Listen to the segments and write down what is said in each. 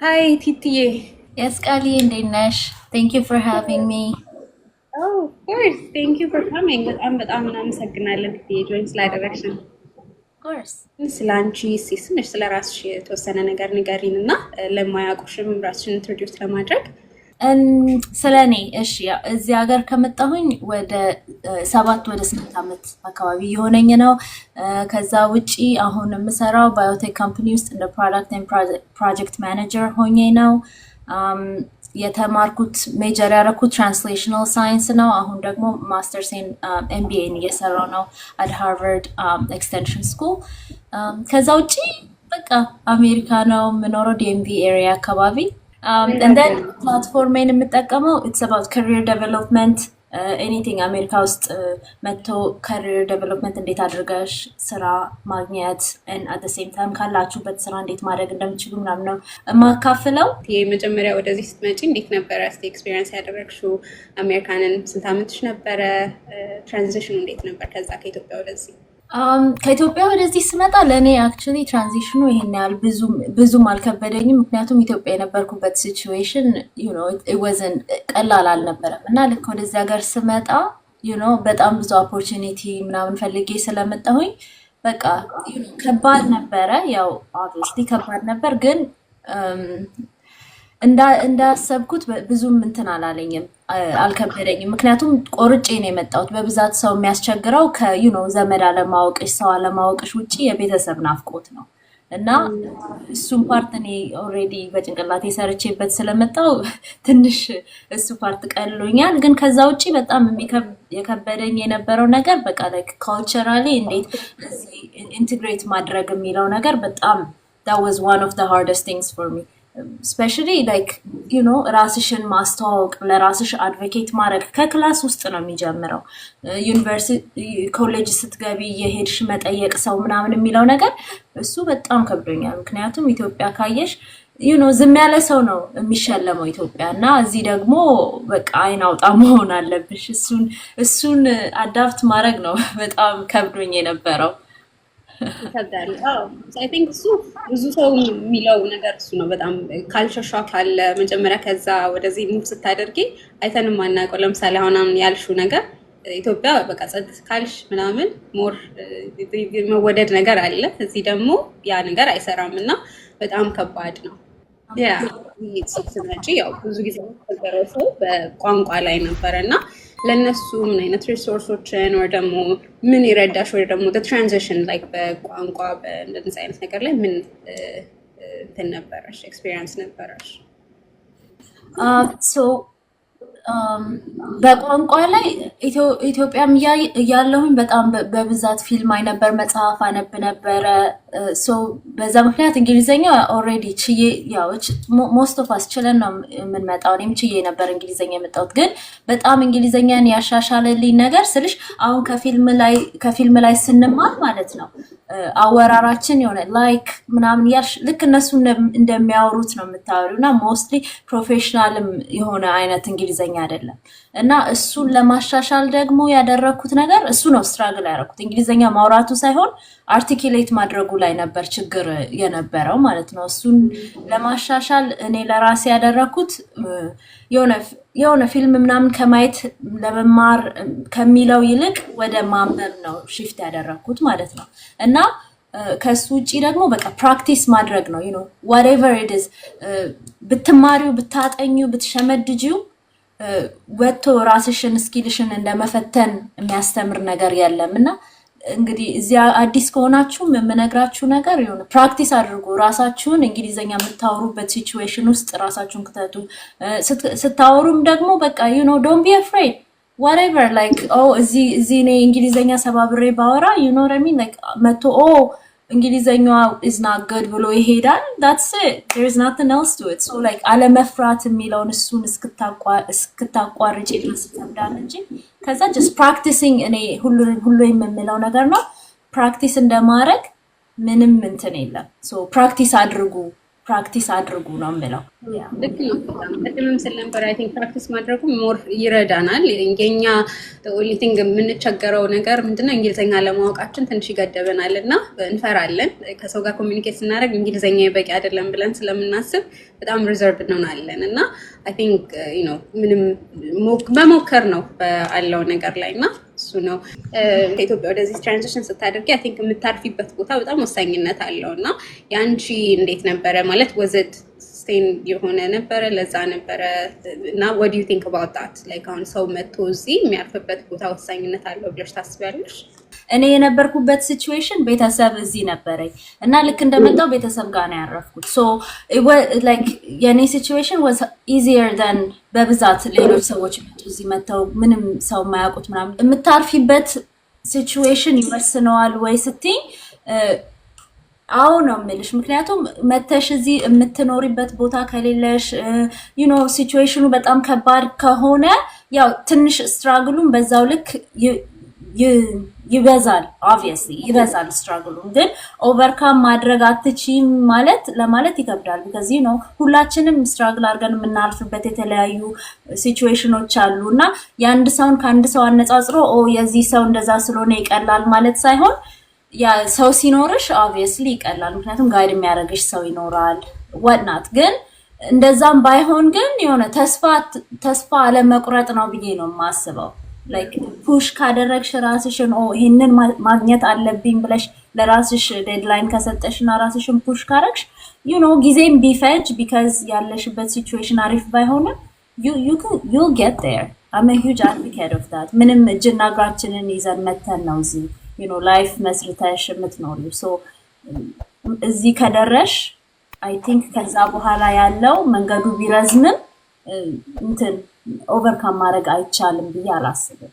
Hi, Titi. Yes, Kali and Dinesh. Thank you for having me. Oh, of course. Thank you for coming. በጣም እናመሰግናለን ቲቲ ጆይን ስላደረግሽን። Of course. ስለ አንቺ እስኪ ትንሽ ስለ ራስሽ የተወሰነ ነገር ንገሪን እና ለማያውቁሽም ራስሽን ኢንትሮዲውስ ለማድረግ። ስለኔ እሺ እዚህ ሀገር ከመጣሁኝ ወደ 7 ወደ 8 ዓመት አካባቢ የሆነኝ ነው። ከዛ ውጪ አሁን የምሰራው ባዮቴክ ካምፓኒ ውስጥ እንደ ፕሮዳክት ኤንድ ፕሮጀክት ማኔጀር ሆኜ ነው። የተማርኩት ሜጀር ያደረኩት ትራንስሌሽናል ሳይንስ ነው። አሁን ደግሞ ማስተርስ ኤምቢኤን እየሰራው ነው አት ሃርቫርድ ኤክስቴንሽን ስኩል። ከዛ ውጪ በቃ አሜሪካ ነው የምኖረው ዲኤምቪ ኤሪያ አካባቢ። And then platforሜን የምጠቀመው it's about career development. ኤኒቲንግ አሜሪካ ውስጥ መጥቶ ካሪየር ዴቨሎፕመንት እንዴት አድርገሽ ስራ ማግኘት at the same time ካላችሁበት ስራ እንዴት ማድረግ እንደምችሉ ምናምን ነው የማካፍለው። የመጀመሪያ ወደዚህ ስትመጪ እንዴት ነበረ እስቲ ኤክስፒሪየንስ ያደረግሽው? አሜሪካንን ስንት ዓመትሽ ነበረ? ትራንዚሽኑ እንዴት ነበር ከዛ ከኢትዮጵያ ወደዚህ? ከኢትዮጵያ ወደዚህ ስመጣ ለእኔ አክቹዋሊ ትራንዚሽኑ ይሄን ያህል ብዙም አልከበደኝም። ምክንያቱም ኢትዮጵያ የነበርኩበት ሲቹዌሽን ወዘን ቀላል አልነበረም እና ልክ ወደዚህ ሀገር ስመጣ በጣም ብዙ ኦፖርቹኒቲ ምናምን ፈልጌ ስለመጣሁኝ በቃ ከባድ ነበረ። ያው ኦብቪየስሊ ከባድ ነበር፣ ግን እንዳሰብኩት ብዙም እንትን አላለኝም፣ አልከበደኝም። ምክንያቱም ቆርጬ ነው የመጣሁት። በብዛት ሰው የሚያስቸግረው ዘመድ አለማወቅሽ ሰው አለማወቅሽ ውጭ የቤተሰብ ናፍቆት ነው እና እሱም ፓርት እኔ ኦልሬዲ በጭንቅላቴ ሰርቼበት ስለመጣው ትንሽ እሱ ፓርት ቀሎኛል። ግን ከዛ ውጭ በጣም የከበደኝ የነበረው ነገር በቃ ላይክ ካልቸራሊ እንዴት ኢንቴግሬት ማድረግ የሚለው ነገር በጣም that was one of the hardest things for me. ስፔሻሊ ላይክ ራስሽን ማስተዋወቅ፣ ለራስሽ አድቮኬት ማድረግ ከክላስ ውስጥ ነው የሚጀምረው። ዩኒቨርሲቲ ኮሌጅ ስትገቢ የሄድሽ መጠየቅ ሰው ምናምን የሚለው ነገር እሱ በጣም ከብዶኛል። ምክንያቱም ኢትዮጵያ ካየሽ ዝም ያለ ሰው ነው የሚሸለመው ኢትዮጵያ እና እዚህ ደግሞ በቃ አይን አውጣ መሆን አለብሽ። እሱን አዳፕት ማድረግ ነው በጣም ከብዶኝ የነበረው። ይከብዳል። አይ ቲንክ እሱ ብዙ ሰው የሚለው ነገር እሱ ነው። በጣም ካልቸር ሾክ አለ መጀመሪያ። ከዛ ወደዚህ ሙቭ ስታደርጊ አይተንም አናውቀው። ለምሳሌ አሁን ያልሽው ነገር ኢትዮጵያ በቃ ጸጥ ካልሽ ምናምን ሞር መወደድ ነገር አለ። እዚህ ደግሞ ያ ነገር አይሰራም እና በጣም ከባድ ነው። ያ ስትመጪ ያው ብዙ ጊዜ የሚቸገረው ሰው በቋንቋ ላይ ነበረ እና ለእነሱ ምን አይነት ሪሶርሶችን ወይ ደግሞ ምን ይረዳሽ ወይ ደግሞ ትራንዚሽን ላይክ በቋንቋ በእንደዚህ አይነት ነገር ላይ ምን እንትን ነበረሽ ኤክስፒሪየንስ ነበረሽ? በቋንቋ ላይ ኢትዮጵያም እያለሁኝ በጣም በብዛት ፊልም አይ ነበር፣ መጽሐፍ አነብ ነበረ። በዛ ምክንያት እንግሊዘኛ ኦልሬዲ ችዬ ያው ሞስት ኦፍ አስ ችለን ነው የምንመጣው። እኔም ችዬ ነበር እንግሊዘኛ የመጣሁት። ግን በጣም እንግሊዘኛን ያሻሻለልኝ ነገር ስልሽ አሁን ከፊልም ላይ ስንማር ማለት ነው አወራራችን የሆነ ላይክ ምናምን ያልሽ ልክ እነሱ እንደሚያወሩት ነው የምታወሪው እና ሞስትሊ ፕሮፌሽናልም የሆነ አይነት እንግሊዘኛ አይደለም። እና እሱን ለማሻሻል ደግሞ ያደረኩት ነገር እሱ ነው ስትራግል ያደረኩት። እንግሊዘኛ ማውራቱ ሳይሆን አርቲኪሌት ማድረጉ ላይ ነበር ችግር የነበረው ማለት ነው። እሱን ለማሻሻል እኔ ለራሴ ያደረኩት የሆነ ፊልም ምናምን ከማየት ለመማር ከሚለው ይልቅ ወደ ማንበብ ነው ሽፍት ያደረኩት ማለት ነው። እና ከሱ ውጪ ደግሞ በቃ ፕራክቲስ ማድረግ ነው whatever it is ብትማሪው ብታጠኚው ብትሸመድጂው ወጥቶ ራስሽን ስኪልሽን እንደመፈተን የሚያስተምር ነገር የለም። እና እንግዲህ እዚያ አዲስ ከሆናችሁ የምነግራችሁ ነገር ፕራክቲስ አድርጉ። ራሳችሁን እንግሊዘኛ የምታወሩበት ሲቹዌሽን ውስጥ ራሳችሁን ክተቱ። ስታወሩም ደግሞ በቃ ዶንት ቢ አፍሬድ whatever like እዚህ እኔ እንግሊዘኛ ሰባብሬ ባወራ what I mean like መቶ እንግሊዘኛዋ is not good ብሎ ይሄዳል። that's it, there is nothing else to it. so like አለመፍራት የሚለውን እሱን እስክታቋርጪ ድረስ ይከብዳል እንጂ ከዛ just practicing እኔ ሁሉ የምለው ነገር ነው ፕራክቲስ እንደማድረግ ምንም እንትን የለም። so practice አድርጉ። ፕራክቲስ አድርጉ ነው የምለው። ልክ ነው። በጣም ቅድምም ስል ነበር አይ ቲንክ ፕራክቲስ ማድረጉ ሞር ይረዳናል። የኛ ኦንሊ ቲንግ የምንቸገረው ነገር ምንድነው እንግሊዝኛ ለማወቃችን ትንሽ ይገደበናል እና እንፈራለን። ከሰው ጋር ኮሚኒኬት ስናደርግ እንግሊዝኛ በቂ አይደለም ብለን ስለምናስብ በጣም ሪዘርቭ እንሆናለን እና አይ ቲንክ ምንም መሞከር ነው ባለው ነገር ላይ እና እሱ ነው ከኢትዮጵያ ወደዚህ ትራንዚሽን ስታደርጊ አይ ቲንክ የምታርፊበት ቦታ በጣም ወሳኝነት አለው እና የአንቺ እንዴት ነበረ ማለት ወዘት ስቴን የሆነ ነበረ ለዛ ነበረ እና what do you think about that like አሁን ሰው መጥቶ እዚህ የሚያርፍበት ቦታ ወሳኝነት አለው ብለሽ ታስቢያለሽ? እኔ የነበርኩበት ሲቹዌሽን ቤተሰብ እዚህ ነበረኝ እና ልክ እንደመጣው ቤተሰብ ጋር ነው ያረፍኩት። ሶ like የኔ ሲቹዌሽን was easier than በብዛት ሌሎች ሰዎች እዚህ መጥተው ምንም ሰው የማያውቁት ምናምን የምታርፊበት ሲቹዌሽን ይወስነዋል ወይ ስትይ አዎ ነው የምልሽ። ምክንያቱም መተሽ እዚህ የምትኖሪበት ቦታ ከሌለሽ ሲቹዌሽኑ በጣም ከባድ ከሆነ ያው ትንሽ ስትራግሉን በዛው ልክ ይበዛል። ኦብቪየስሊ ይበዛል ስትራግሉ። ግን ኦቨርካም ማድረግ አትችይም ለማለት ይከብዳል። because ሁላችንም ስትራግል አድርገን የምናልፍበት የተለያዩ ሲቹዌሽኖች አሉ እና የአንድ ሰውን ከአንድ ሰው አነጻጽሮ የዚህ ሰው እንደዛ ስለሆነ ይቀላል ማለት ሳይሆን ያ ሰው ሲኖርሽ ኦብቪየስሊ ይቀላል። ምክንያቱም ጋይድ የሚያደርግሽ ሰው ይኖራል ወጥናት። ግን እንደዛም ባይሆን ግን የሆነ ተስፋ አለመቁረጥ ነው ብዬ ነው የማስበው። like ፑሽ ካደረግሽ ራስሽን ይሄንን ማግኘት አለብኝ ብለሽ ለራስሽ ዴድላይን ከሰጠሽና ራስሽን ፑሽ ካረግሽ ጊዜም ቢፈጅ because ያለሽበት ሲቹዌሽን አሪፍ ባይሆንም you'll get there. I'm a huge advocate of that. ምንም እጅና እግራችንን ይዘን መተን ነው እዚህ ላይፍ መስርተሽ የምትኖሪው። ሶ እዚህ ከደረሽ አይ ቲንክ ከዛ በኋላ ያለው መንገዱ ቢረዝምም እንትን ኦቨርካም ማድረግ አይቻልም ብዬ አላስብም።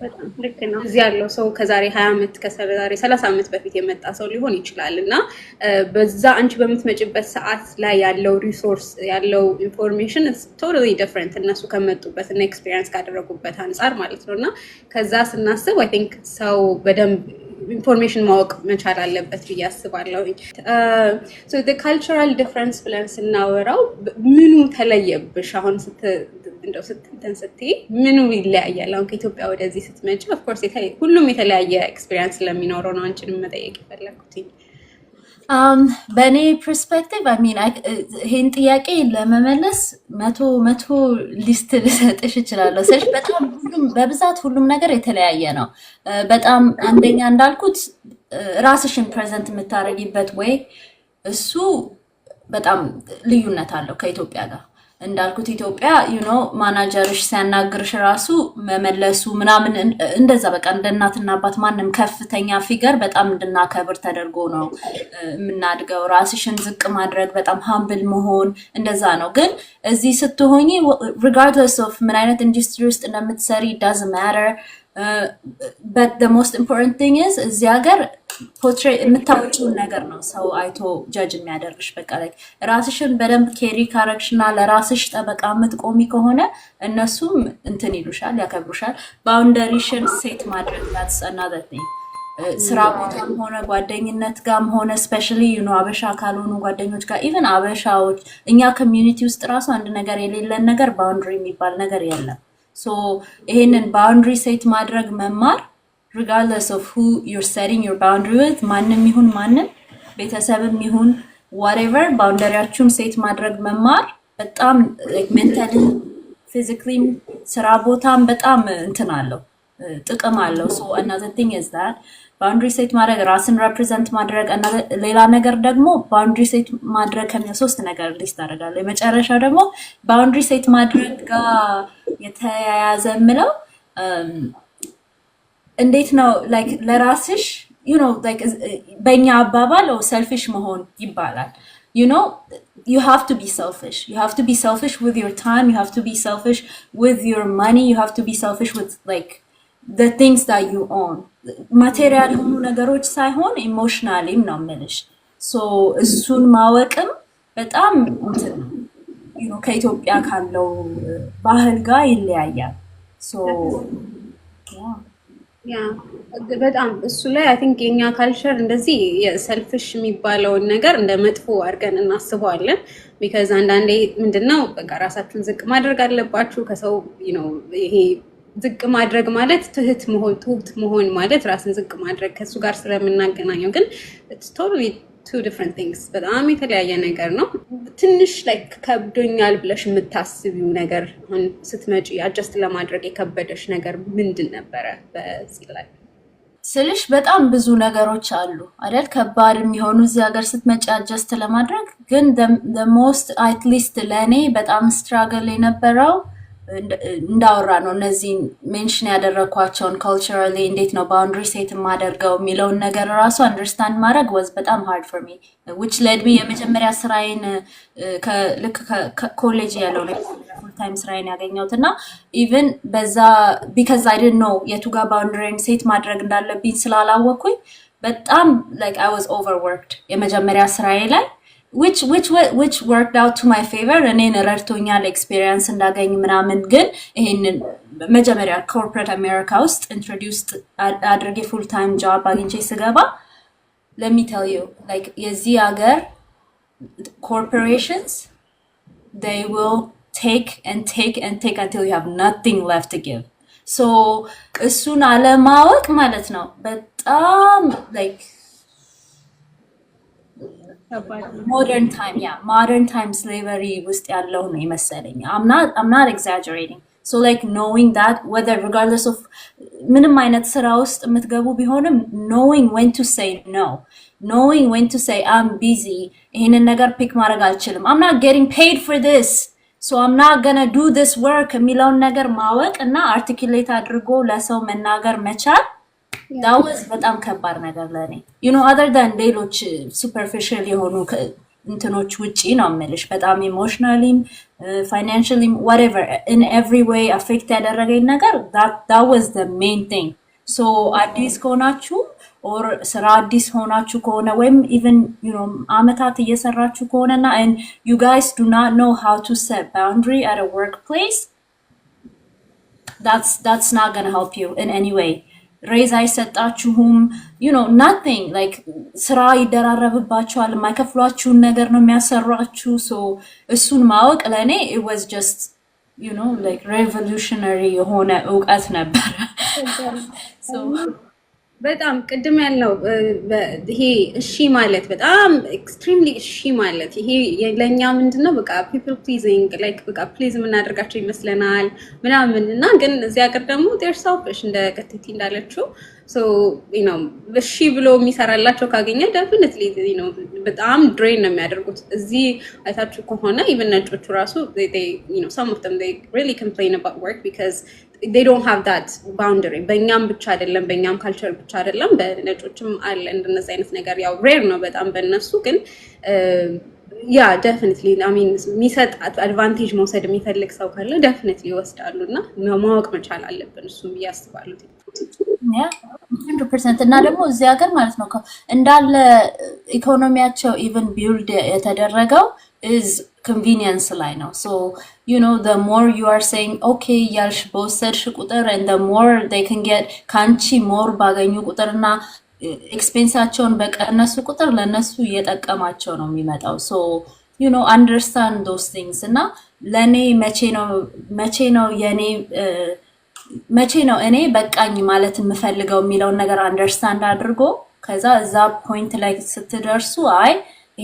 በጣም ልክ ነው። እዚህ ያለው ሰው ከዛሬ 20 ዓመት ከዛሬ 30 ዓመት በፊት የመጣ ሰው ሊሆን ይችላል እና በዛ አንቺ በምትመጪበት ሰዓት ላይ ያለው ሪሶርስ ያለው ኢንፎርሜሽን ቶታሊ ዲፈረንት እነሱ ከመጡበት እና ኤክስፒሪየንስ ካደረጉበት አንፃር ማለት ነው እና ከዛ ስናስብ አይ ቲንክ ሰው በደንብ ኢንፎርሜሽን ማወቅ መቻል አለበት ብዬ አስባለሁ። ሶ the cultural difference ብለን ስናወራው ምኑ ተለየብሽ? አሁን ስትይ ምኑ ይለያያል? አሁን ከኢትዮጵያ ወደዚህ ስትመጪ ኦፍ ኮርስ ሁሉም የተለያየ ኤክስፒሪየንስ ስለሚኖረው ነው አንቺንም መጠየቅ የፈለኩት። በእኔ ፐርስፔክቲቭ ይሄን ጥያቄ ለመመለስ መቶ ሊስት ልሰጥሽ እችላለሁ። ስለሽ በጣም በብዛት ሁሉም ነገር የተለያየ ነው። በጣም አንደኛ እንዳልኩት ራስሽን ፕሬዘንት የምታደርጊበት ወይ እሱ በጣም ልዩነት አለው ከኢትዮጵያ ጋር። እንዳልኩት ኢትዮጵያ ማናጀርሽ ሲያናግርሽ ራሱ መመለሱ ምናምን እንደዛ በቃ እንደ እናትና አባት ማንም ከፍተኛ ፊገር በጣም እንድናከብር ተደርጎ ነው የምናድገው። ራስሽን ዝቅ ማድረግ በጣም ሃምብል መሆን እንደዛ ነው። ግን እዚህ ስትሆኚ regardless of ምን አይነት ኢንዱስትሪ ውስጥ እንደምትሰሪ doesn't matter. But the most important thing is እዚህ ሀገር ፖርትሬት የምታወጪውን ነገር ነው ሰው አይቶ ጀጅ የሚያደርግሽ። በቃ ላይ ራስሽን በደንብ ኬሪ ካረግሽና ለራስሽ ጠበቃ የምትቆሚ ከሆነ እነሱም እንትን ይሉሻል፣ ያከብሩሻል። ባውንደሪሽን ሴት ማድረግ that's another thing. ስራ ቦታም ሆነ ጓደኝነት ጋርም ሆነ ስፔሻሊ አበሻ ካልሆኑ ጓደኞች ጋር ኢቨን አበሻዎች እኛ ኮሚዩኒቲ ውስጥ ራሱ አንድ ነገር የሌለን ነገር ባውንደሪ የሚባል ነገር የለም። ሶ ይሄንን ባውንደሪ ሴት ማድረግ መማር regardless of who you're setting your boundary with ማንም ይሁን ማንም ቤተሰብም ይሁን whatever ባውንደሪያችሁን ሴት ማድረግ መማር በጣም ሜንታሊ ፊዚካሊ ስራ ቦታም በጣም እንትን አለው ጥቅም አለው። ሶ another thing is that ባውንደሪ ሴት ማድረግ ራስን ሪፕሬዘንት ማድረግ እና ሌላ ነገር ደግሞ ባውንደሪ ሴት ማድረግ ከሶስት ነገር ሊስት አደርጋለሁ። የመጨረሻው ደግሞ ባውንደሪ ሴት ማድረግ ጋር የተያያዘ ምለው እንዴት ነው like ለራስሽ like በእኛ አባባል selfish መሆን ይባላል። you have to be selfish. You have to be selfish with your time. You have to be selfish with your money. You have to be selfish with like the things that you own. ማቴሪያል የሆኑ ነገሮች ሳይሆን ኢሞሽናሊም ነው የምልሽ። ሶ እሱን ማወቅም በጣም ከኢትዮጵያ ካለው ባህል ጋር ይለያያል። ሶ ያ በጣም እሱ ላይ አይ ቲንክ የኛ ካልቸር እንደዚህ የሰልፍሽ የሚባለውን ነገር እንደ መጥፎ አድርገን እናስበዋለን። ቢካዝ አንዳንዴ ምንድነው በቃ ራሳችሁን ዝቅ ማድረግ አለባችሁ ከሰው ነው። ይሄ ዝቅ ማድረግ ማለት ትሁት መሆን ማለት ራስን ዝቅ ማድረግ ከእሱ ጋር ስለምናገናኘው ግን ቶታሊ ቱ ዲፍረንት ቲንግስ በጣም የተለያየ ነገር ነው። ትንሽ ላይክ ከብዶኛል ብለሽ የምታስቢው ነገር አሁን ስትመጪ አጀስት ለማድረግ የከበደሽ ነገር ምንድን ነበረ? በዚህ ላይ ስልሽ በጣም ብዙ ነገሮች አሉ አይደል? ከባድ የሚሆኑ እዚህ ሀገር ስትመጪ አጀስት ለማድረግ ግን ሞስት አትሊስት ለእኔ በጣም ስትራገል የነበረው እንዳወራ ነው እነዚህ ሜንሽን ያደረኳቸውን ካልቸራሊ እንዴት ነው ባውንድሪ ሴት የማደርገው የሚለውን ነገር ራሱ አንደርስታንድ ማድረግ ወዝ በጣም ሃርድ ፎር ሚ ዊች ሌድ ሚ የመጀመሪያ ስራዬን ልክ ኮሌጅ ያለው ፉል ታይም ስራዬን ያገኘሁት እና ኢቨን በዛ ቢካዝ አይ ዲድንት ኖ የቱ ጋር ባውንድሪን ሴት ማድረግ እንዳለብኝ ስላላወቅኩኝ በጣም ላይክ አይ ዋዝ ኦቨርወርክድ የመጀመሪያ ስራዬ ላይ which worked out to my favor እኔን ረድቶኛል ኤክስፔሪየንስ እንዳገኝ ምናምን ግን ይሄንን መጀመሪያ ኮርፖሬት አሜሪካ ውስጥ ኢንትሮዲውስድ አድርጌ ፉል ታይም ጆብ አግኝቼ ስገባ let me tell you like የዚህ ሀገር corporations they will take and take and take until you have nothing left to give so እሱን አለማወቅ ማለት ነው በጣም like modern time slavery ውስጥ ያለው ነው ይመስለኝ I'm not exaggerating so like knowing that whether regardless of ምንም አይነት ስራ ውስጥ የምትገቡ ቢሆንም knowing when to say no knowing when to say I'm busy ይሄንን ነገር ፒክ ማድረግ አልችልም I'm not getting paid for this so I'm not gonna do this work የሚለውን ነገር ማወቅ እና አርቲኩሌት አድርጎ ለሰው መናገር መቻል that was በጣም ከባድ ነገር ለኔ you know other than ሌሎች superficial የሆኑ እንትኖች ውጪ ነው የምልሽ በጣም ኢሞሽናሊም ፋይናንሻሊም whatever in every way affect ያደረገኝ ነገር that was the main thing so አዲስ ከሆናችሁ or ስራ አዲስ ሆናችሁ ከሆነ ወይም even you know አመታት እየሰራችሁ ከሆነና and you guys do not know how to set boundary at a workplace that's not going to help you in any way raise አይሰጣችሁም you know nothing like ስራ ይደራረብባችኋል የማይከፍሏችሁን ነገር ነው የሚያሰሯችሁ so እሱን ማወቅ ለኔ it was just you know like revolutionary የሆነ እውቀት ነበር so በጣም ቅድም ያለው ይሄ እሺ ማለት በጣም ኤክስትሪምሊ እሺ ማለት ይሄ ለኛ ምንድነው በቃ people pleasing like በቃ ፕሊዝ የምናደርጋቸው ይመስለናል ምናምን እና ግን እዚህ ሀገር ደግሞ they're selfish እንደ ቀጥቲ እንዳለችው so you know እሺ ብሎ የሚሰራላቸው ካገኘ definitely you know በጣም ድሬን ነው የሚያደርጉት እዚህ አይታችሁ ከሆነ even ነጮቹ ራሱ they you know some of them they really complain about work because they don't have that boundary በእኛም ብቻ አይደለም በእኛም ካልቸር ብቻ አይደለም በነጮችም አለ እንደነዚህ አይነት ነገር ያው ሬር ነው በጣም በእነሱ ግን ያ definitely I mean የሚሰጥ አድቫንቴጅ መውሰድ የሚፈልግ ሰው ካለ definitely ይወስዳሉና ማወቅ መቻል አለብን እሱም ያስባሉ ያ 100% እና ደግሞ እዚህ ሀገር ማለት ነው እንዳለ ኢኮኖሚያቸው even build የተደረገው is convenience ላይ ነው so you know the more you are saying okay ያልሽ በወሰድሽ ቁጥር and the more they can get ካንቺ more ባገኙ ቁጥርና ኤክስፔንሳቸውን በቀነሱ ቁጥር ለነሱ እየጠቀማቸው ነው የሚመጣው so you know understand those things እና ለኔ መቼ ነው እኔ በቃኝ ማለት የምፈልገው የሚለውን ነገር አንደርስታንድ አድርጎ ከዛ እዛ ፖይንት ላይ ስትደርሱ አይ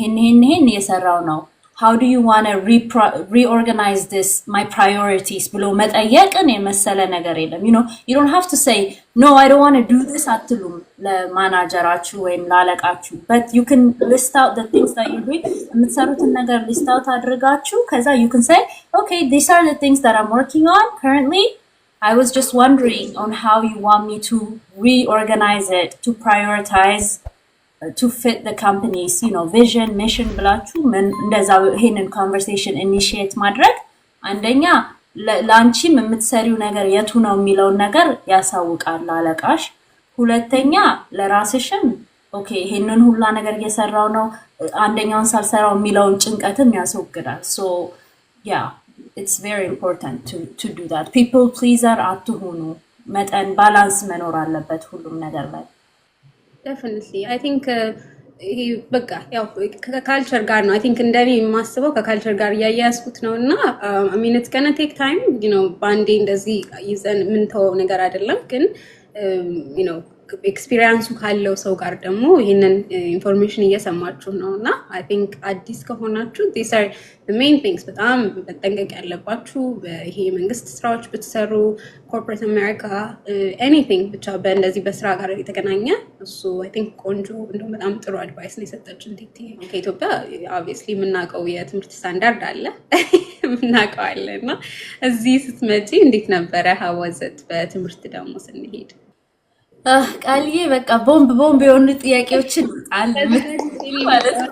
ይሄን እየሰራው ነው how do you want to reorganize this my priorities ብሎ መጠየቅን የመሰለ ነገር የለም you know you don't have to say no I don't want to do this አትሉም ለማናጀራችሁ ወይም ላለቃችሁ but you can list out the things that you do የምትሰሩትን ነገር list out አድርጋችሁ ከዛ you can say okay these are the things that I'm working on currently I was just wondering on how you want me to reorganize it to prioritize to fit the company's you know vision mission ብላችሁ እንደዛ ይሄንን conversation initiate ማድረግ አንደኛ ላንቺም የምትሰሪው ነገር የቱ ነው የሚለው ነገር ያሳውቃል አለቃሽ ሁለተኛ ለራስሽም ኦኬ ይሄንን ሁላ ነገር እየሰራው ነው አንደኛውን ሳልሰራው የሚለውን ጭንቀትም ያስወግዳል so yeah it's very important to do that people pleaser አትሁኑ መጠን ባላንስ መኖር አለበት ሁሉም ነገር ላይ። definitely I think ይሄ በቃ ያው ከካልቸር ጋር ነው። አይ ቲንክ እንደኔ የማስበው ከካልቸር ጋር እያያያዝኩት ነው እና I mean it's gonna take time, you know ባንዴ እንደዚህ ይዘን የምንተወው ነገር አይደለም። ግን you know ኤክስፒሪየንሱ ካለው ሰው ጋር ደግሞ ይሄንን ኢንፎርሜሽን እየሰማችሁ ነው እና አይ ቲንክ አዲስ ከሆናችሁ these are the main things በጣም መጠንቀቅ ያለባችሁ። ይሄ የመንግስት ስራዎች ብትሰሩ ኮርፖሬት አሜሪካ ኤኒቲንግ ብቻ በእንደዚህ በስራ ጋር የተገናኘ እሱ አይ ቲንክ ቆንጆ እንደው በጣም ጥሩ አድቫይስ ነው የሰጠችን። ከኢትዮጵያ ኦብቪየስሊ የምናውቀው የትምህርት ስታንዳርድ አለ የምናውቀው አለ እና እዚህ ስትመጪ እንዴት ነበረ? how was it በትምህርት ደግሞ ስንሄድ? ቃልዬ በቃ ቦምብ የሆኑ ጥያቄዎችን አለ ማለት ነው።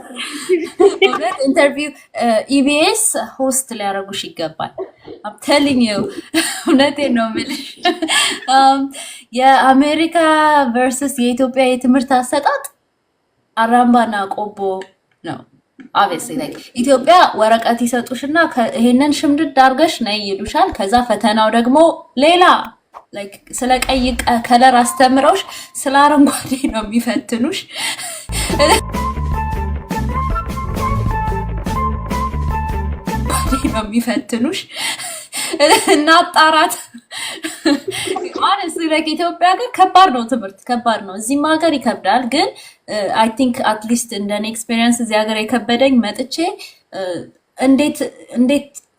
ኢንተርቪው ኢቢኤስ ሆስት ሊያደርጉሽ ይገባል። I'm telling you እውነቴን ነው የምልሽ። የአሜሪካ ቨርሰስ የኢትዮጵያ የትምህርት አሰጣጥ አራምባና ቆቦ ነው። obviously like ኢትዮጵያ ወረቀት ይሰጡሽና ይሄንን ሽምድድ አድርገሽ ነይ ይሉሻል። ከዛ ፈተናው ደግሞ ሌላ like ስለ ቀይ ከለር አስተምረውሽ ስለ አረንጓዴ ነው የሚፈትኑሽ። እና አጣራት honestly like ኢትዮጵያ ግን ከባድ ነው ትምህርት ከባድ ነው። እዚህም ሀገር ይከብዳል ግን I think at least እንደኔ ኤክስፒሪየንስ እዚህ ሀገር የከበደኝ መጥቼ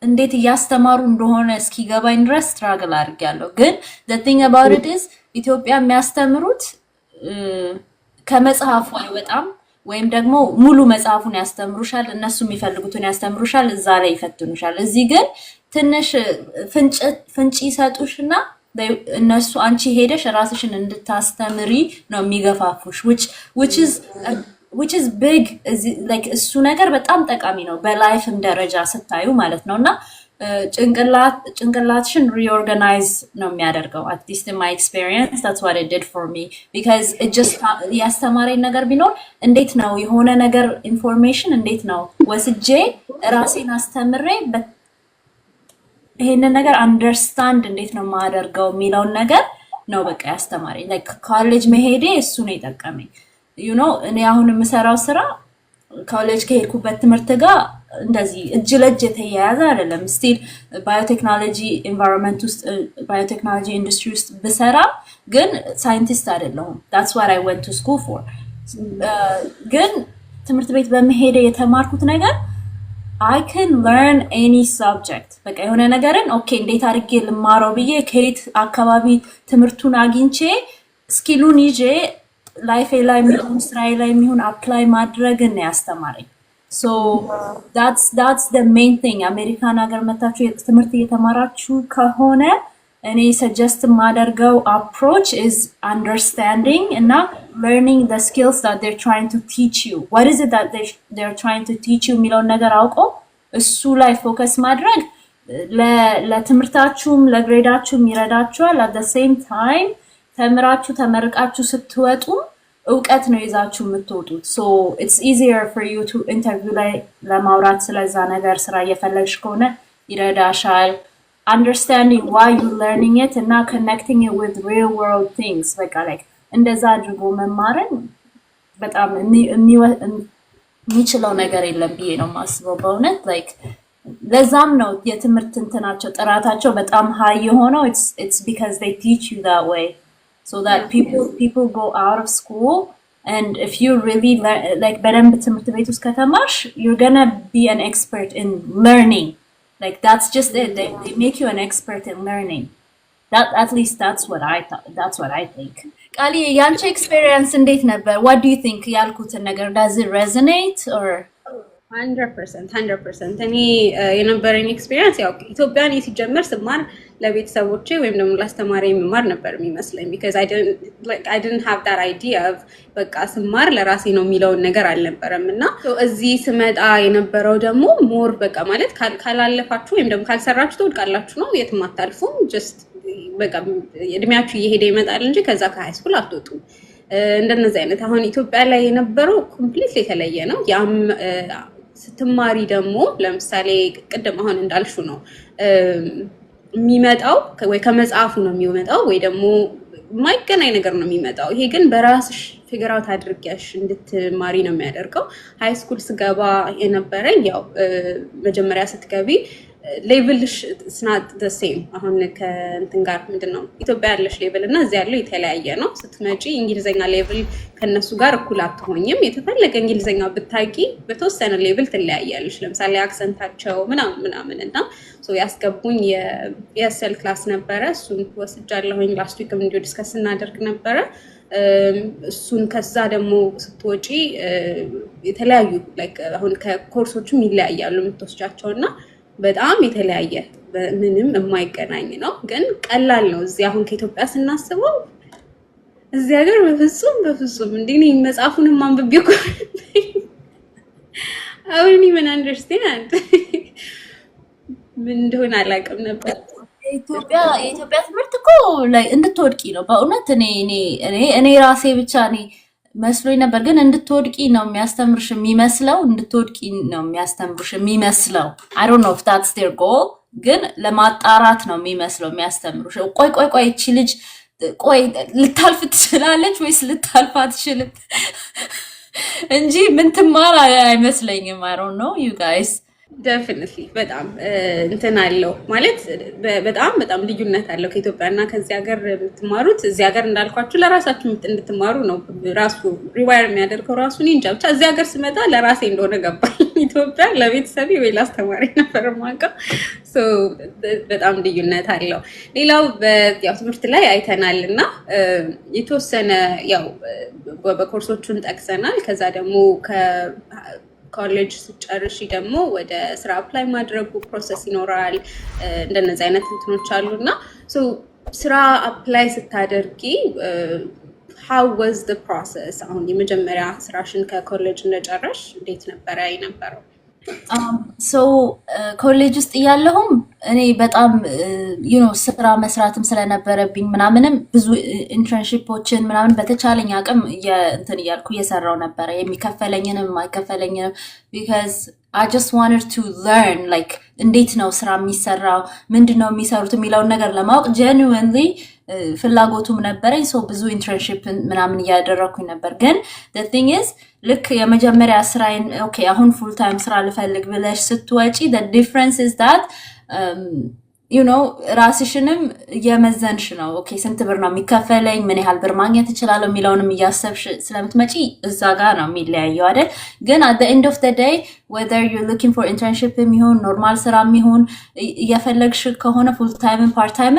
እንዴት እያስተማሩ እንደሆነ እስኪገባኝ ድረስ ስትራግል አድርጌያለሁ። ግን the thing about it is ኢትዮጵያ የሚያስተምሩት ከመጽሐፉ አይወጣም ወይም ደግሞ ሙሉ መጽሐፉን ያስተምሩሻል፣ እነሱ የሚፈልጉትን ያስተምሩሻል፣ እዛ ላይ ይፈትኑሻል። እዚህ ግን ትንሽ ፍንጭ ይሰጡሽና እነሱ አንቺ ሄደሽ ራስሽን እንድታስተምሪ ነው የሚገፋፉሽ which is big like እሱ ነገር በጣም ጠቃሚ ነው በላይፍም ደረጃ ስታዩ ማለት ነውና ጭንቅላትሽን reorganize ነው የሚያደርገው. at least in my experience that's what it did for me because it just ያስተማረኝ ነገር ቢኖር እንዴት ነው የሆነ ነገር ኢንፎርሜሽን እንዴት ነው ወስጄ ራሴን አስተምሬ ይሄንን ነገር አንደርስታንድ እንዴት ነው ማደርገው የሚለውን ነገር ነው በቃ ያስተማረኝ። like ኮሌጅ መሄዴ እሱ ነው የጠቀመኝ። you know እኔ አሁን የምሰራው ስራ ኮሌጅ ከሄድኩበት ትምህርት ጋር እንደዚህ እጅ ለእጅ የተያያዘ አይደለም። ስቲል ባዮቴክኖሎጂ ኢንቫይሮንመንት ውስጥ ባዮቴክኖሎጂ ኢንዱስትሪ ውስጥ ብሰራ ግን ሳይንቲስት አይደለሁም። that's what I went to school for ግን ትምህርት ቤት በመሄድ የተማርኩት ነገር I can learn any subject በቃ የሆነ ነገርን ኦኬ እንዴት አድርጌ ልማረው ብዬ ከየት አካባቢ ትምህርቱን አግኝቼ ስኪሉን ይዤ ላይፍ ላይ የሚሆን ስራዬ ላይ የሚሆን አፕላይ ማድረግን ነው ያስተማረኝ። so that's the main thing አሜሪካን ሀገር መታችሁ ትምህርት እየተማራችሁ ከሆነ እኔ suggest ማደርገው approach is understanding and learning the skills that they're trying to teach you. What is it that they're trying to teach you የሚለውን ነገር አውቆ እሱ ላይ ፎከስ ማድረግ ለትምህርታችሁም ለግሬዳችሁም ይረዳችኋል። at the same time ተምራችሁ ተመርቃችሁ ስትወጡ እውቀት ነው ይዛችሁ የምትወጡት። so it's easier for you to interview ላይ ለማውራት ስለዛ ነገር ስራ እየፈለግሽ ከሆነ ይረዳሻል። understanding why you're learning it and connecting it with real world things በቃ like እንደዛ አድርጎ መማርን በጣም የሚችለው ነገር የለም ብዬ ነው የማስበው በእውነት። like ለዛም ነው የትምህርት እንትናቸው ጥራታቸው በጣም high የሆነው it's because they teach you that way so that people go out of school and if you really like በደንብ ትምህርት ቤት ውስጥ ከተማርሽ you're gonna be an expert in learning. Like that's just it. They make you an expert in learning. That at least that's what I thought. That's what I think. Kali, yanchi experience እንዴት ነበር? What do you think? ያልኩትን ነገር does it resonate or 100% እኔ የነበረኝ ኤክስፒሪየንስ ያው ኢትዮጵያን ሲጀመር ስማር ለቤተሰቦቼ ወይም ደግሞ ላስተማሪ የምማር ነበር የሚመስለኝ because I didn't have that idea of በቃ ስማር ለራሴ ነው የሚለውን ነገር አልነበረም እና እዚህ ስመጣ የነበረው ደግሞ ሞር በቃ ማለት ካላለፋችሁ ወይም ደግሞ ካልሰራችሁ ትወድቃላችሁ ነው የትም አታልፉም just በቃ እድሜያችሁ እየሄደ ይመጣል እንጂ ከዛ ከሃይ ስኩል አትወጡም። እንደነዚህ አይነት አሁን ኢትዮጵያ ላይ የነበረው ኮምፕሊትሊ የተለየ ነው። ያም ስትማሪ ደግሞ ለምሳሌ ቅድም አሁን እንዳልሹ ነው የሚመጣው ወይ ከመጽሐፉ ነው የሚመጣው ወይ ደግሞ ማይገናኝ ነገር ነው የሚመጣው። ይሄ ግን በራስሽ ፊገር አውት አድርጊያሽ እንድትማሪ ነው የሚያደርገው። ሃይ ስኩል ስገባ የነበረኝ ያው መጀመሪያ ስትገቢ ሌቭልሽ ስናት ዘ ሴም። አሁን ከእንትን ጋር ምንድነው ኢትዮጵያ ያለሽ ሌቭል እና እዚህ ያለው የተለያየ ነው። ስትመጪ እንግሊዘኛ ሌቭል ከነሱ ጋር እኩል አትሆኝም። የተፈለገ እንግሊዘኛ ብታቂ በተወሰነ ሌቭል ትለያያለሽ። ለምሳሌ አክሰንታቸው ምናምን እና ያስገቡኝ የኤስኤል ክላስ ነበረ። እሱን ወስጃለሁኝ። ላስት ዊክም እንዲሁ ዲስከስ እናደርግ ነበረ እሱን። ከዛ ደግሞ ስትወጪ የተለያዩ ላይክ አሁን ከኮርሶቹም ይለያያሉ የምትወስጃቸው እና በጣም የተለያየ ምንም የማይገናኝ ነው፣ ግን ቀላል ነው። እዚህ አሁን ከኢትዮጵያ ስናስበው እዚህ ሀገር በፍጹም እንዴ ነው መጽሐፉንም አንብቤ እኮ አሁን ምን አንደርስታንድ ምን እንደሆነ አላውቅም ነበር። የኢትዮጵያ ትምህርት እኮ ላይ እንድትወድቂ ነው በእውነት። እኔ ራሴ ብቻ መስሎኝ ነበር፣ ግን እንድትወድቂ ነው የሚያስተምርሽ የሚመስለው። I don't know if that's their goal፣ ግን ለማጣራት ነው የሚመስለው የሚያስተምሩሽ። ቆይ እቺ ልጅ ልታልፍ ትችላለች ወይስ ልታልፍ አትችልም እንጂ ምን ትማር አይመስለኝም። I don't know you guys። ዴፊኒትሊ በጣም እንትን አለው ማለት በጣም ልዩነት አለው ከኢትዮጵያና ከዚህ ሀገር የምትማሩት። እዚህ ሀገር እንዳልኳችሁ ለራሳችሁ እንድትማሩ ነው ራሱ ሪዋየር የሚያደርገው ራሱ። እኔ እንጃ ብቻ እዚህ ሀገር ስመጣ ለራሴ እንደሆነ ገባኝ። ኢትዮጵያ ለቤተሰቤ ወይ ላስተማሪ ነበር የማውቀው። በጣም ልዩነት አለው። ሌላው ያው ትምህርት ላይ አይተናል እና የተወሰነ ያው በኮርሶቹን ጠቅሰናል። ከዛ ደግሞ ኮሌጅ ስጨርሺ ደግሞ ወደ ስራ አፕላይ ማድረጉ ፕሮሰስ ይኖራል። እንደነዚህ አይነት እንትኖች አሉና ስራ አፕላይ ስታደርጊ how was the process? አሁን የመጀመሪያ ስራሽን ከኮሌጅ እንደጨረሽ እንዴት ነበረ የነበረው? ኮሌጅ ውስጥ እያለሁም እኔ በጣም ስራ መስራትም ስለነበረብኝ ምናምንም ብዙ ኢንተርንሺፖችን ምናምን በተቻለኝ አቅም እንትን እያልኩ እየሰራው ነበረ። የሚከፈለኝንም የማይከፈለኝንም because I just wanted to learn like እንዴት ነው ስራ የሚሰራው፣ ምንድነው የሚሰሩት የሚለውን ነገር ለማወቅ genuinely ፍላጎቱም ነበረኝ። ብዙ ኢንተርንሺፕ ምናምን እያደረኩኝ ነበር። ግን the thing is ልክ የመጀመሪያ ስራዬን ኦኬ አሁን ፉል ታይም ስራ ልፈልግ ብለሽ ስትወጪ the difference is that ራስሽንም እየመዘንሽ ነው። ኦኬ ስንት ብር ነው የሚከፈለኝ፣ ምን ያህል ብር ማግኘት እችላለሁ የሚለውንም እያሰብሽ ስለምትመጪ እዛ ጋር ነው የሚለያየው አይደል? ግን at the end of the day whether you're looking for internship የሚሆን ኖርማል ስራ የሚሆን እየፈለግሽ ከሆነ full time and part time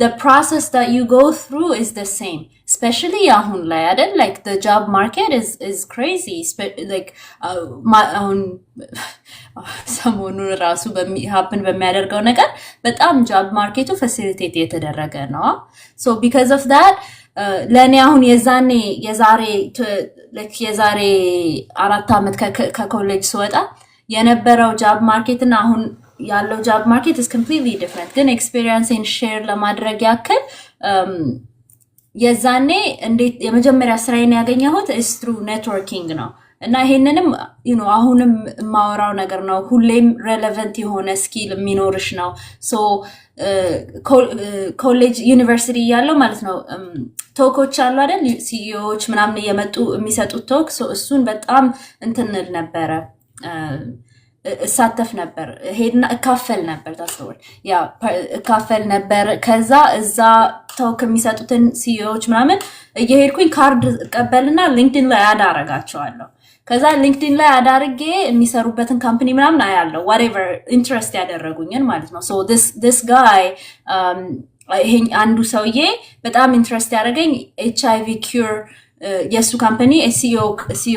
the process that you go through is the same, especially አሁን ላይ አይደል? like the job market is crazy like አሁን ሰሞኑን ራሱ ሀፕን በሚያደርገው ነገር በጣም ጆብ ማርኬቱ ፋሲሊቴት የተደረገ ነው። because of that ለእኔ አሁን የዛሬ 4 ዓመት ከኮሌጅ ስወጣ የነበረው ጆብ ማርኬት እና አሁን ያለው ጆብ ማርኬት is completely different። ግን ኤክስፒሪየንስን ሼር ለማድረግ ያክል የዛኔ እንዴት የመጀመሪያ ስራዬን ያገኘሁት is through networking ነው። እና ይሄንንም አሁንም የማወራው ነገር ነው። ሁሌም ሬሌቨንት የሆነ ስኪል የሚኖርሽ ነው። ኮሌጅ ዩኒቨርሲቲ ያለው ማለት ነው ቶኮች አሉ አይደል? ሲኢኦዎች ምናምን እየመጡ የሚሰጡት ቶክ እሱን በጣም እንትንል ነበረ፣ እሳተፍ ነበር፣ ሄድና እካፈል ነበር። እካፈል ነበር። ከዛ እዛ ቶክ የሚሰጡትን ሲኢኦዎች ምናምን እየሄድኩኝ ካርድ እቀበልና ሊንክድኢን ላይ አድ አደርጋቸዋለሁ። ከዛ ሊንክድኢን ላይ አዳርጌ የሚሰሩበትን ካምፓኒ ምናምን አያለው whatever ኢንትረስት ያደረጉኝን ማለት ነው። this guy ይሄን አንዱ ሰውዬ በጣም ኢንትረስት ያደረገኝ HIV cure የሱ ካምፓኒ CEO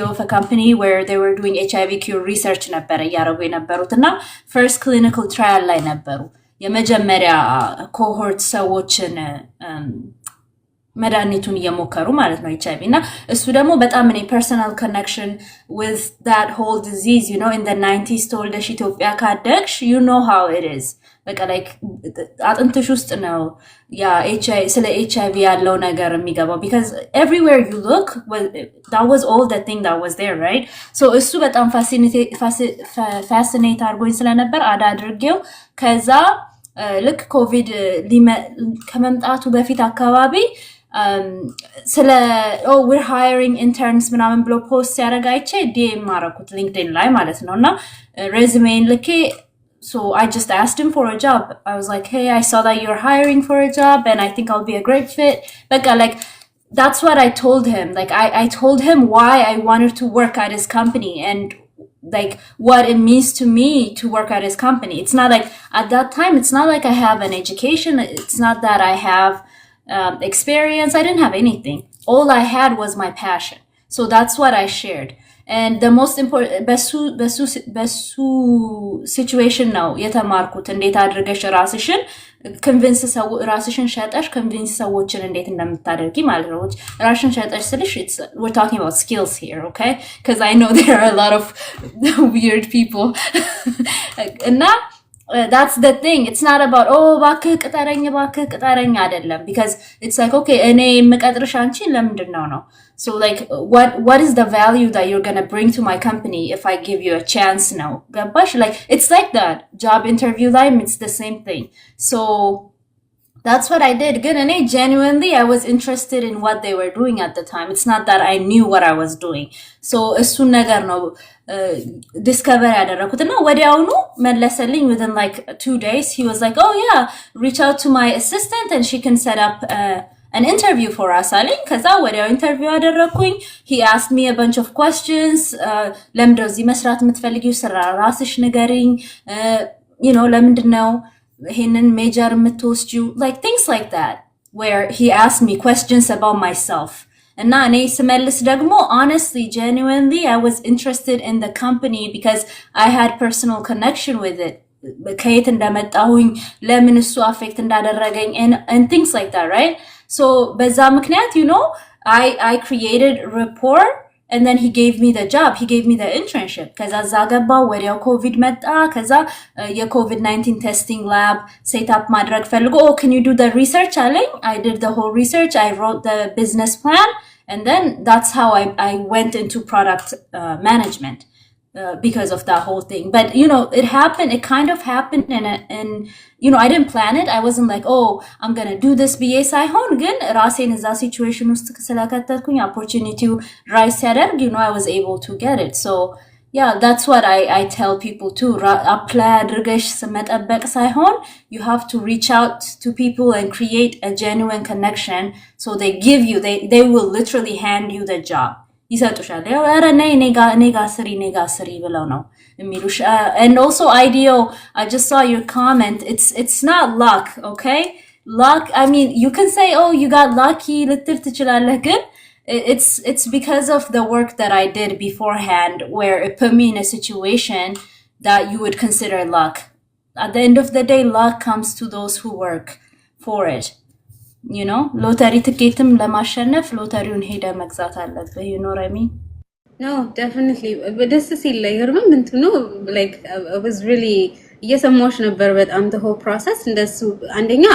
of a company where they were doing HIV cure research ነበረ እያደረጉ የነበሩት እና first clinical trial ላይ ነበሩ። የመጀመሪያ ኮሆርት ሰዎችን መድኃኒቱን እየሞከሩ ማለት ነው HIV እና እሱ ደግሞ በጣም እኔ personal connection with that whole disease in the 90s ተወልደሽ ኢትዮጵያ ካደግሽ how it is በቃ like አጥንትሽ ውስጥ ነው ያ ስለ HIV ያለው ነገር የሚገባው because everywhere you look that was all the thing that was there, right? እሱ በጣም fascinate አድርጎኝ ስለነበር አድርጌው ከዛ ልክ ኮቪድ ከመምጣቱ በፊት አካባቢ ስለ we're hiring interns ምናምን ብሎ ፖስት ሲያደርግ አይቼ ዲኤም ማረኩት ሊንክድኢን ላይ ማለት ነው እና ሬዝሜን ልኬ so I just asked him for a job. I was like, hey, I saw that you're hiring for a job and I think I'll be a great fit. Like that's what I told him. Like I told him why I wanted to work at his company and like what it means to me to work at his company. It's not like at that time, it's not like I have an education. It's not that I have experience. I didn't have anything. All I had was my passion. So that's what I shared. And the most important በሱ situation ነው የተማርኩት እንዴት አድርገሽ ራስሽን ሸጠሽ convince ሰዎችን እንዴት እንደምታደርጊ ማለት ነው ራስሽን ሸጠሽ ስልሽ we're talking about skills here, okay? Because I know there are a lot of weird people እና that's the thing. It's not about እባክህ ቅጠረኝ አይደለም because it's like okay እኔ የምቀጥርሽ አንቺ ለምንድነው ነው so like what is the value that you're going to bring to my company if I give you a chance now ገባሽ like it's like that job interview time it's the same thing so that's what I did good and genuinely I was interested in what they were doing at the time it's not that I knew what I was doing so እሱን ነገር ነው discover ያደረኩትና ወዲያውኑ መለሰልኝ within like 2 days he was like oh yeah reach out to my assistant and she can set up an interview for us አለኝ ከዛ ወዲያው ኢንተርቪው አደረኩኝ he asked me a bunch of questions ለምንድነው እዚህ መስራት የምትፈልጊው ስራ ራስሽ ንገሪኝ you know ለምንድነው ይሄንን ሜጀር የምትወስጂው like things like that where he asked me questions about myself እና እኔ ስመልስ ደግሞ honestly genuinely I was interested in the company because I had personal connection with it ከየት እንደመጣሁኝ ለምን እሱ አፌክት እንዳደረገኝ and things like that right so በዛ ምክንያት you know I created rapport and then he gave me the job he gave me the internship ከዛ ዛገባው ወዲያው ኮቪድ መጣ ከዛ የኮቪድ-19 testing lab set up ማድረግ ፈልጎ can you do the research አለኝ I did the whole research I wrote the business plan and then that's how I went into product management because of that whole thing but you know it kind of happened and you know I didn't plan it I wasn't like oh I'm going to do this BA ሳይሆን ግን ራሴን እዛ situation ውስጥ ስለከተትኩኝ opportunity rise ሲያደርግ you know I was able to get it so yeah that's what I tell people too apply አድርገሽ መጠበቅ ሳይሆን you have to reach out to people and create a genuine connection so they give you they will literally hand you the job ይሰጡሻል ኧረ ነጋ ስሪ ብለው ነው የሚሉሽ and also IDEO I just saw your comment it's not luck okay luck I mean you can say oh you got lucky ልትል ትችላለህ ግን it's because of the work that I did beforehand where it put me in a situation that you would consider luck at the end of the day luck comes to those who work for it you know ሎተሪ ትኬትም ለማሸነፍ ሎተሪውን ሄደ መግዛት አለበት you know what I mean no definitely ደስ ሲል ይገርም እንትኑ like I was really እየሰማሁሽ ነበር በጣም the whole process እንደሱ አንደኛ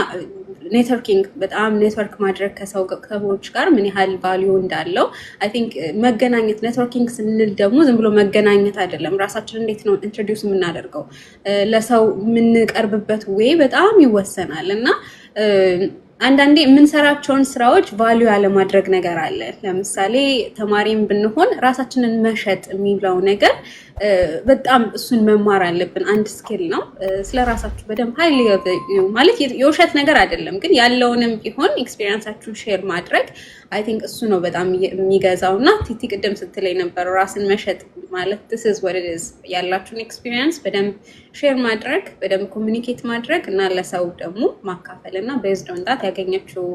ኔትወርኪንግ በጣም ኔትወርክ ማድረግ ከሰዎች ጋር ምን ያህል ቫልዩ እንዳለው I think መገናኘት ኔትወርኪንግ ስንል ደግሞ ዝም ብሎ መገናኘት አይደለም ራሳችንን እንዴት ነው ኢንትሮዲዩስ የምናደርገው ለሰው የምንቀርብበት way በጣም ይወሰናል እና አንዳንዴ የምንሰራቸውን ስራዎች ቫልዩ ያለ ማድረግ ነገር አለ ለምሳሌ ተማሪም ብንሆን ራሳችንን መሸጥ የሚለው ነገር በጣም እሱን መማር አለብን አንድ ስኪል ነው ስለራሳችሁ በደንብ ሃይሊ ማለት የውሸት ነገር አይደለም ግን ያለውንም ቢሆን ኤክስፒሪየንሳችሁን ሼር ማድረግ I think እሱ ነው በጣም የሚገዛውና ቲቲ ቅድም ስትለይ ነበር ራስን መሸጥ ማለት this is what it is ያላችሁን ኤክስፒሪየንስ በደንብ ሼር ማድረግ በደንብ ኮሙኒኬት ማድረግ እና ለሰው ደግሞ ማካፈልና based on that ያገኘችው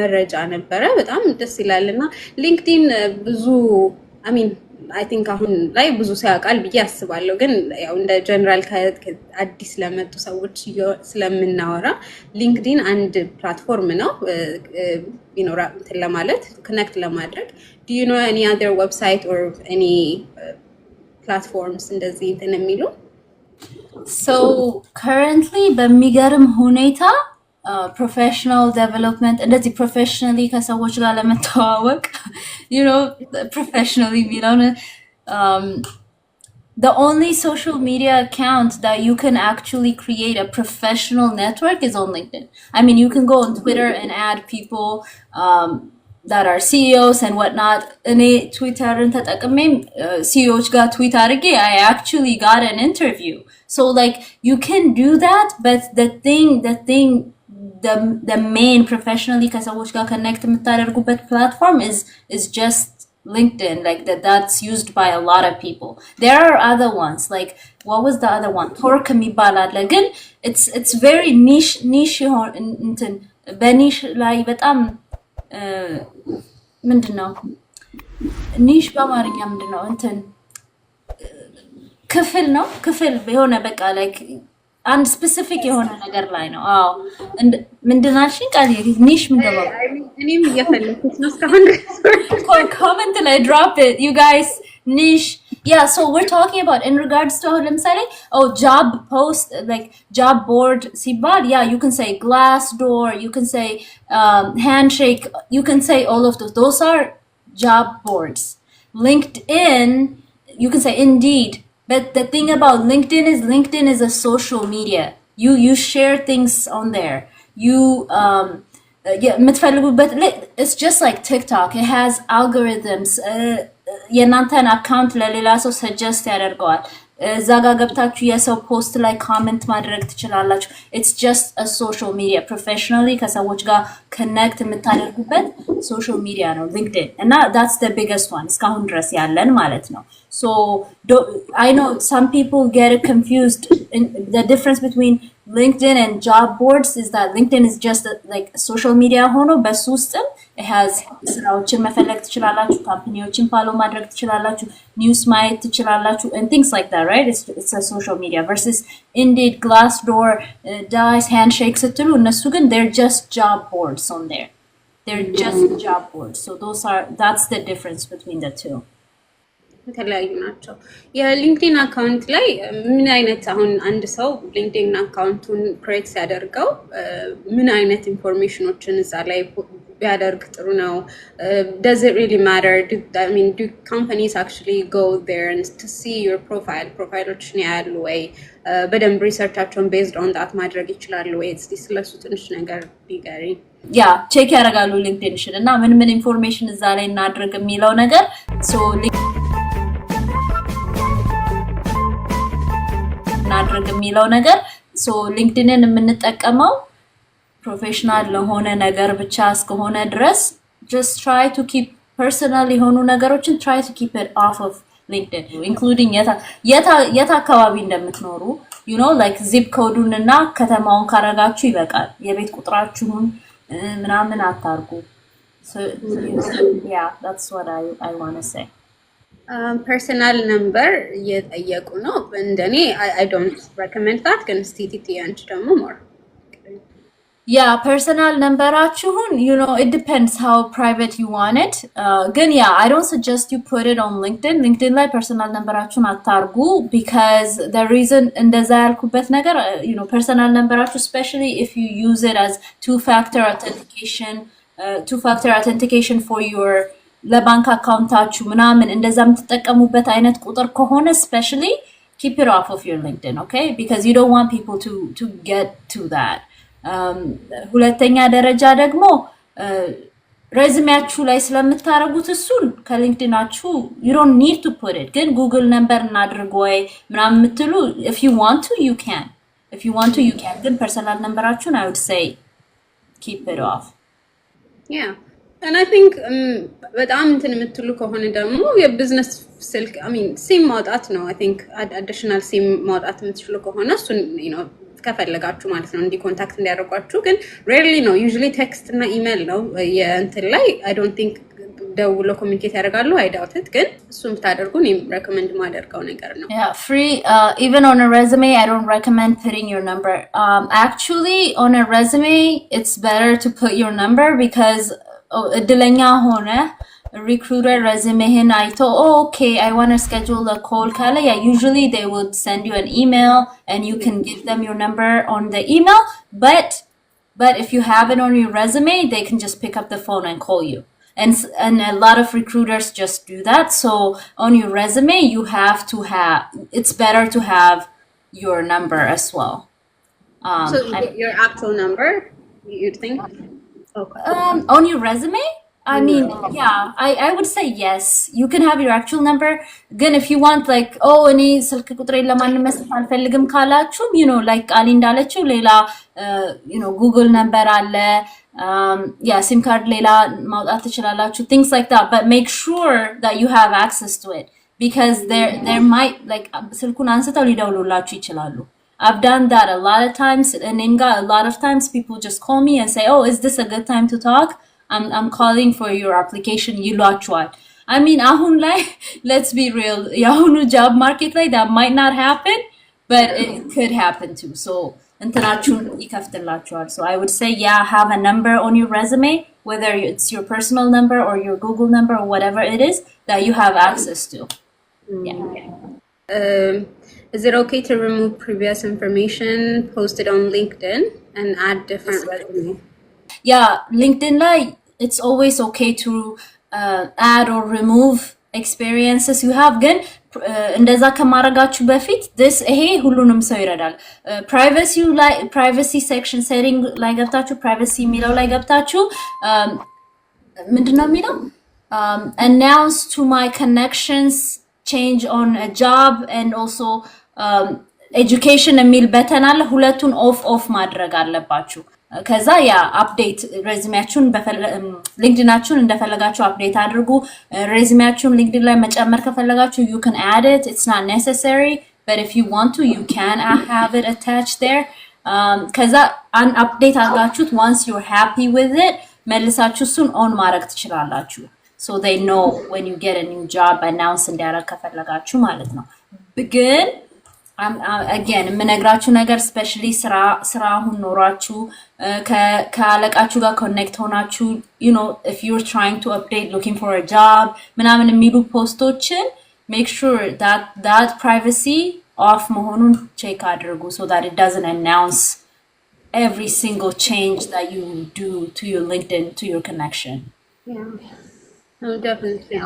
መረጃ ነበረ በጣም ደስ ይላልና ሊንክድኢን ብዙ I mean I think አሁን ላይ ብዙ ሲያውቃል ብዬ አስባለሁ ግን ያው እንደ ጀነራል አዲስ ለመጡ ሰዎች ስለምናወራ ሊንክድኢን አንድ ፕላትፎርም ነው you know ለማለት connect ለማድረግ do you know any other website or any platforms እንደዚህ እንትን የሚሉ so currently በሚገርም ሁኔታ professional development እንደዚህ professionally ከሰዎች ጋር ለመተዋወቅ you know professionally ቢሆን the only social media account that you can actually create a professional network is on LinkedIn. I mean, you can go on Twitter and add people that are CEOs and whatnot. እኔ ትዊተርን ተጠቅሜም CEOs ጋር ትዊት አድርጌ I actually got an interview. So like you can do that, but the main professionally ከሰዎች ጋር connect የምታደርጉበት platform is just LinkedIn, like that's used by a lot of people. There are other ones, like what was the other one? Torque የሚባል አለ ግን it's very niche እንትን በኒሽ ላይ በጣም ምንድነው ኒሽ በአማርኛ ምንድነው እንትን ክፍል የሆነ በቃ like አንድ ስፔሲፊክ የሆነ ነገር ላይ ነው። አዎ ምንድናልሽኝ ቃል ኒሽ ምንድነው? እኔም እየፈለኩት ነው እስካሁን comment ላይ drop it you guys. Niche. Yeah, so we're talking about in regards to ለምሳሌ job post, like job board ሲባል, yeah, you can say Glassdoor, you can say Handshake, you can say all of those are job boards. LinkedIn, you can say Indeed. But the thing about LinkedIn is a social media. You share things on there. You የምትፈልጉበት it's just like TikTok. It has algorithms. የናንተን አካውንት ለሌላ ሰው ሰጀስት ያደርገዋል። እዛ ጋር ገብታችሁ የሰው ፖስት ላይ ኮሜንት ማድረግ ትችላላችሁ። it's just a social media. Professionally ከሰዎች ጋር connect የምታደርጉበት social media ነው LinkedIn እና that's the biggest one እስካሁን ድረስ ያለን ማለት ነው። So I know some people get it confused. The difference between LinkedIn and job boards is that LinkedIn is just like social media ሆኖ በሱ ውስጥም it has ስራዎችን መፈለግ ትችላላችሁ፣ ካምፓኒዎችን ፎሎ ማድረግ ትችላላችሁ፣ ኒውስ ማየት ትችላላችሁ and things like that, right? It's a social media versus Indeed, Glassdoor, Dice, Handshake ስትሉ እነሱ ግን they're just job boards on there. They're just job boards. So that's the difference between the two. የተለያዩ ናቸው። የሊንክዲን አካውንት ላይ ምን አይነት አሁን አንድ ሰው ሊንክዲን አካውንቱን ክሬት ሲያደርገው ምን አይነት ኢንፎርሜሽኖችን እዛ ላይ ቢያደርግ ጥሩ ነው? does it really matter? Do companies actually go there and to see your profile? ፕሮፋይሎችን ያያሉ ወይ? በደንብ ሪሰርቻቸውን based on that ማድረግ ይችላሉ ወይ? እስቲ ስለሱ ትንሽ ነገር ቢገሪ። ያ ቼክ ያደርጋሉ ሊንክዲንሽን እና ምን ኢንፎርሜሽን እዛ ላይ እናድርግ የሚለው ነገር እናድርግ የሚለው ነገር ሊንክዲንን የምንጠቀመው ፕሮፌሽናል ለሆነ ነገር ብቻ እስከሆነ ድረስ just try to keep personal የሆኑ ነገሮችን try to keep it off of LinkedIn, including የት አካባቢ እንደምትኖሩ you know like zip codeውን እና ከተማውን ካረጋችሁ ይበቃል። የቤት ቁጥራችሁን ምናምን አታርጉ። So yeah, that's what I want to say. Personal number እየጠየቁ ነው። እንደኔ I don't recommend that, ግን ስቲቲ አንቺ ደግሞ more. Yeah, personal numberachun, you know, it depends how private you want it. Again, yeah, I don't suggest you put it on LinkedIn. LinkedIn like personal numberachun atargu because the reason እንደዛ ያልኩበት ነገር, you know, personal numberachun, especially if you use it as two-factor authentication for your ለባንክ አካውንታችሁ ምናምን እንደዛ የምትጠቀሙበት አይነት ቁጥር ከሆነ especially keep it off of your LinkedIn, okay? Because you don't want people to get to that. ሁለተኛ ደረጃ ደግሞ ሬዝሜያችሁ ላይ ስለምታረጉት እሱን ከሊንክድናችሁ you don't need to put it. ግን ጉግል ነምበር እናድርግ ወይ ምናምን የምትሉ if you want to you can. ግን ፐርሰናል ነምበራችሁን I would say keep it off. Yeah. And I think በጣም እንትን የምትሉ ከሆነ ደግሞ የቢዝነስ ስልክ ሲም ማውጣት ነው። I think additional ሲም ማውጣት የምትችሉ ከሆነ እሱን you know ከፈለጋችሁ ማለት ነው እንዲ ኮንታክት እንዲያደርጓችሁ። ግን rarely ነው usually text እና email ነው የእንትን ላይ I don't think ደውሎ ኮሚኒኬት ያደርጋሉ። I doubt it። ግን እሱን ብታደርጉ እኔም recommend ማደርገው ነገር ነው። Yeah, free even on a resume I don't recommend putting your number. Actually on a resume it's better to put your number because እድለኛ ሆነ recruiter resume አይቶ okay I want to schedule a call ካለ yeah usually they would send you an email and you can give them your number on the email but if you have it on your resume they can just pick up the phone and call you. and a lot of recruiters just do that. So on your resume, you have to have. It's better to have your number as well. So your actual number, you'd think? Okay. On your resume, I mean, yeah, I would say yes. You can have your actual number. Again, if you want, like, oh, any ስልክ ቁጥሬን ለማንም መስጠት አልፈልግም ካላችሁ, you know, like አሊ እንዳለችው ሌላ you know, Google number አለ, yeah, SIM card ሌላ ማውጣት ትችላላችሁ, things like that. But make sure that you have access to it, because there might, like, ስልኩን አንስተው ሊደውሉላችሁ ይችላሉ. I've done that a lot of times, and a lot of times people just call me and say, oh, is this a good time to talk? I'm calling for your application. ይሏችኋል. I mean, ahun like, let's be real, የአሁኑ job market like that might not happen, but it could happen too. So እንትናችሁን ይከፍትላችኋል. So I would say, yeah, have a number on your resume, whether it's your personal number or your Google number or whatever it is that you have access to. Yeah. Is it okay to remove previous information posted on LinkedIn and add different resume? Yeah, LinkedIn, like, it's always okay to add or remove experiences you have. ግን እንደዛ ከማረጋችሁ በፊት this ይሄ ሁሉንም ሰው ይረዳል። privacy section setting ላይ ገብታችሁ privacy የሚለው ላይ ገብታችሁ ምንድነው የሚለው announce to my connections, change on a job, and also education የሚል በተን አለ። ሁለቱን ኦፍ ማድረግ አለባችሁ። ከዛ ያ አፕዴት ሬዚሜያችሁን ሊንክድናችሁን እንደፈለጋችሁ አፕዴት አድርጉ። ሬዚሜያችሁን ሊንክድን ላይ መጨመር ከፈለጋችሁ you can add it, it's not necessary, but if you want to, you can have it attached there. ከዛ አን አፕዴት አድርጋችሁት once you're happy with it, መልሳችሁ እሱን ኦን ማድረግ ትችላላችሁ. So they know when you get a new job, announce እንዲያደርግ ከፈለጋችሁ ማለት ነው። ግን again, የምነግራችሁ ነገር especially ስራ አሁን ኖራችሁ ከአለቃችሁ ጋር ኮኔክት ሆናችሁ, you know, if you're trying to update, looking for a job ምናምን የሚሉ ፖስቶችን make sure that privacy off መሆኑን ቼክ አድርጉ, so that it doesn't announce every single change that you do to your LinkedIn, to your connection. Yeah. No, definitely.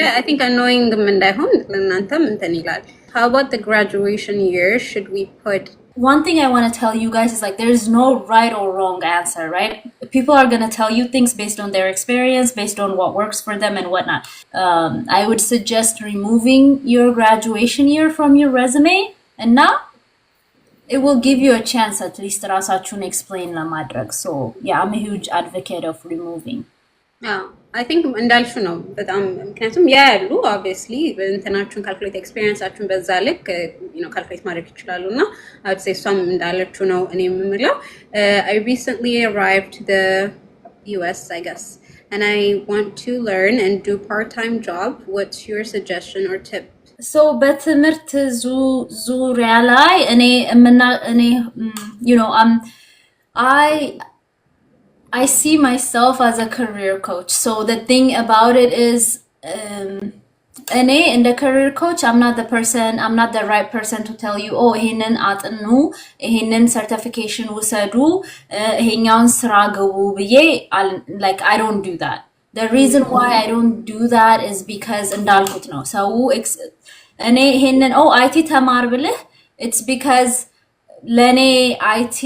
Yeah, I think annoying them እንዳይሆን ለእናንተም እንትን ይላል. How about the graduation year? Should we put? One thing I want to tell you guys is, like, there is no right or wrong answer, right? People are going to tell you things based on their experience, based on what works for them and whatnot. I would suggest removing your graduation year from your resume, and now it will give you a chance at least ራሳችሁን explain ለማድረግ. So yeah, I'm a huge advocate of removing. Yeah, I think እንዳልሹ ነው በጣም ምክንያቱም ያያሉ obviously እንትናችሁን ካልኩሌት ኤክስፒሪየንሳችሁን በዛ ልክ ካልኩሌት ማድረግ ይችላሉና I would say እሷም እንዳለችው ነው እኔ የምምለው. I recently arrived to the US, I guess, and I want to learn and do part-time job. What's your suggestion or tip? So በትምህርት ዙሪያ ላይ እኔ you know, I see myself as a career coach. So the thing about it is, in the career coach, I'm not the right person to tell you, oh, ይሄንን አጥኑ፣ ይሄንን certification ውሰዱ፣ ይሄኛውን ስራ ግቡ ብዬ, like, I don't do that. The reason why I don't do that is because እንዳልኩት ነው ሰው እኔ ይሄንን IT ተማር ብልህ, it's because ለኔ IT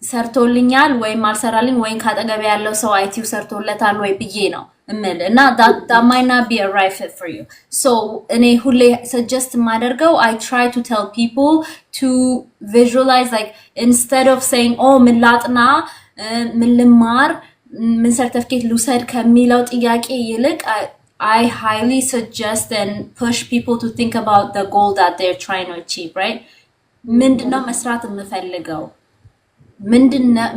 ሰርቶልኛል ወይም አልሰራልኝ ወይም ካጠገብ ያለው ሰው አይቲው ሰርቶለታል ወይ ብዬ ነው እምል እና that might not be a right fit for you. So እኔ ሁሌ suggest ማደርገው, I try to tell people to visualize, like, instead of saying, oh, ምን ላጥና ምን ልማር ምን ሰርቲፊኬት ልውሰድ ከሚለው ጥያቄ ይልቅ I highly suggest and push people to think about the goal that they're trying to achieve, right? ምንድነው መስራት የምፈልገው?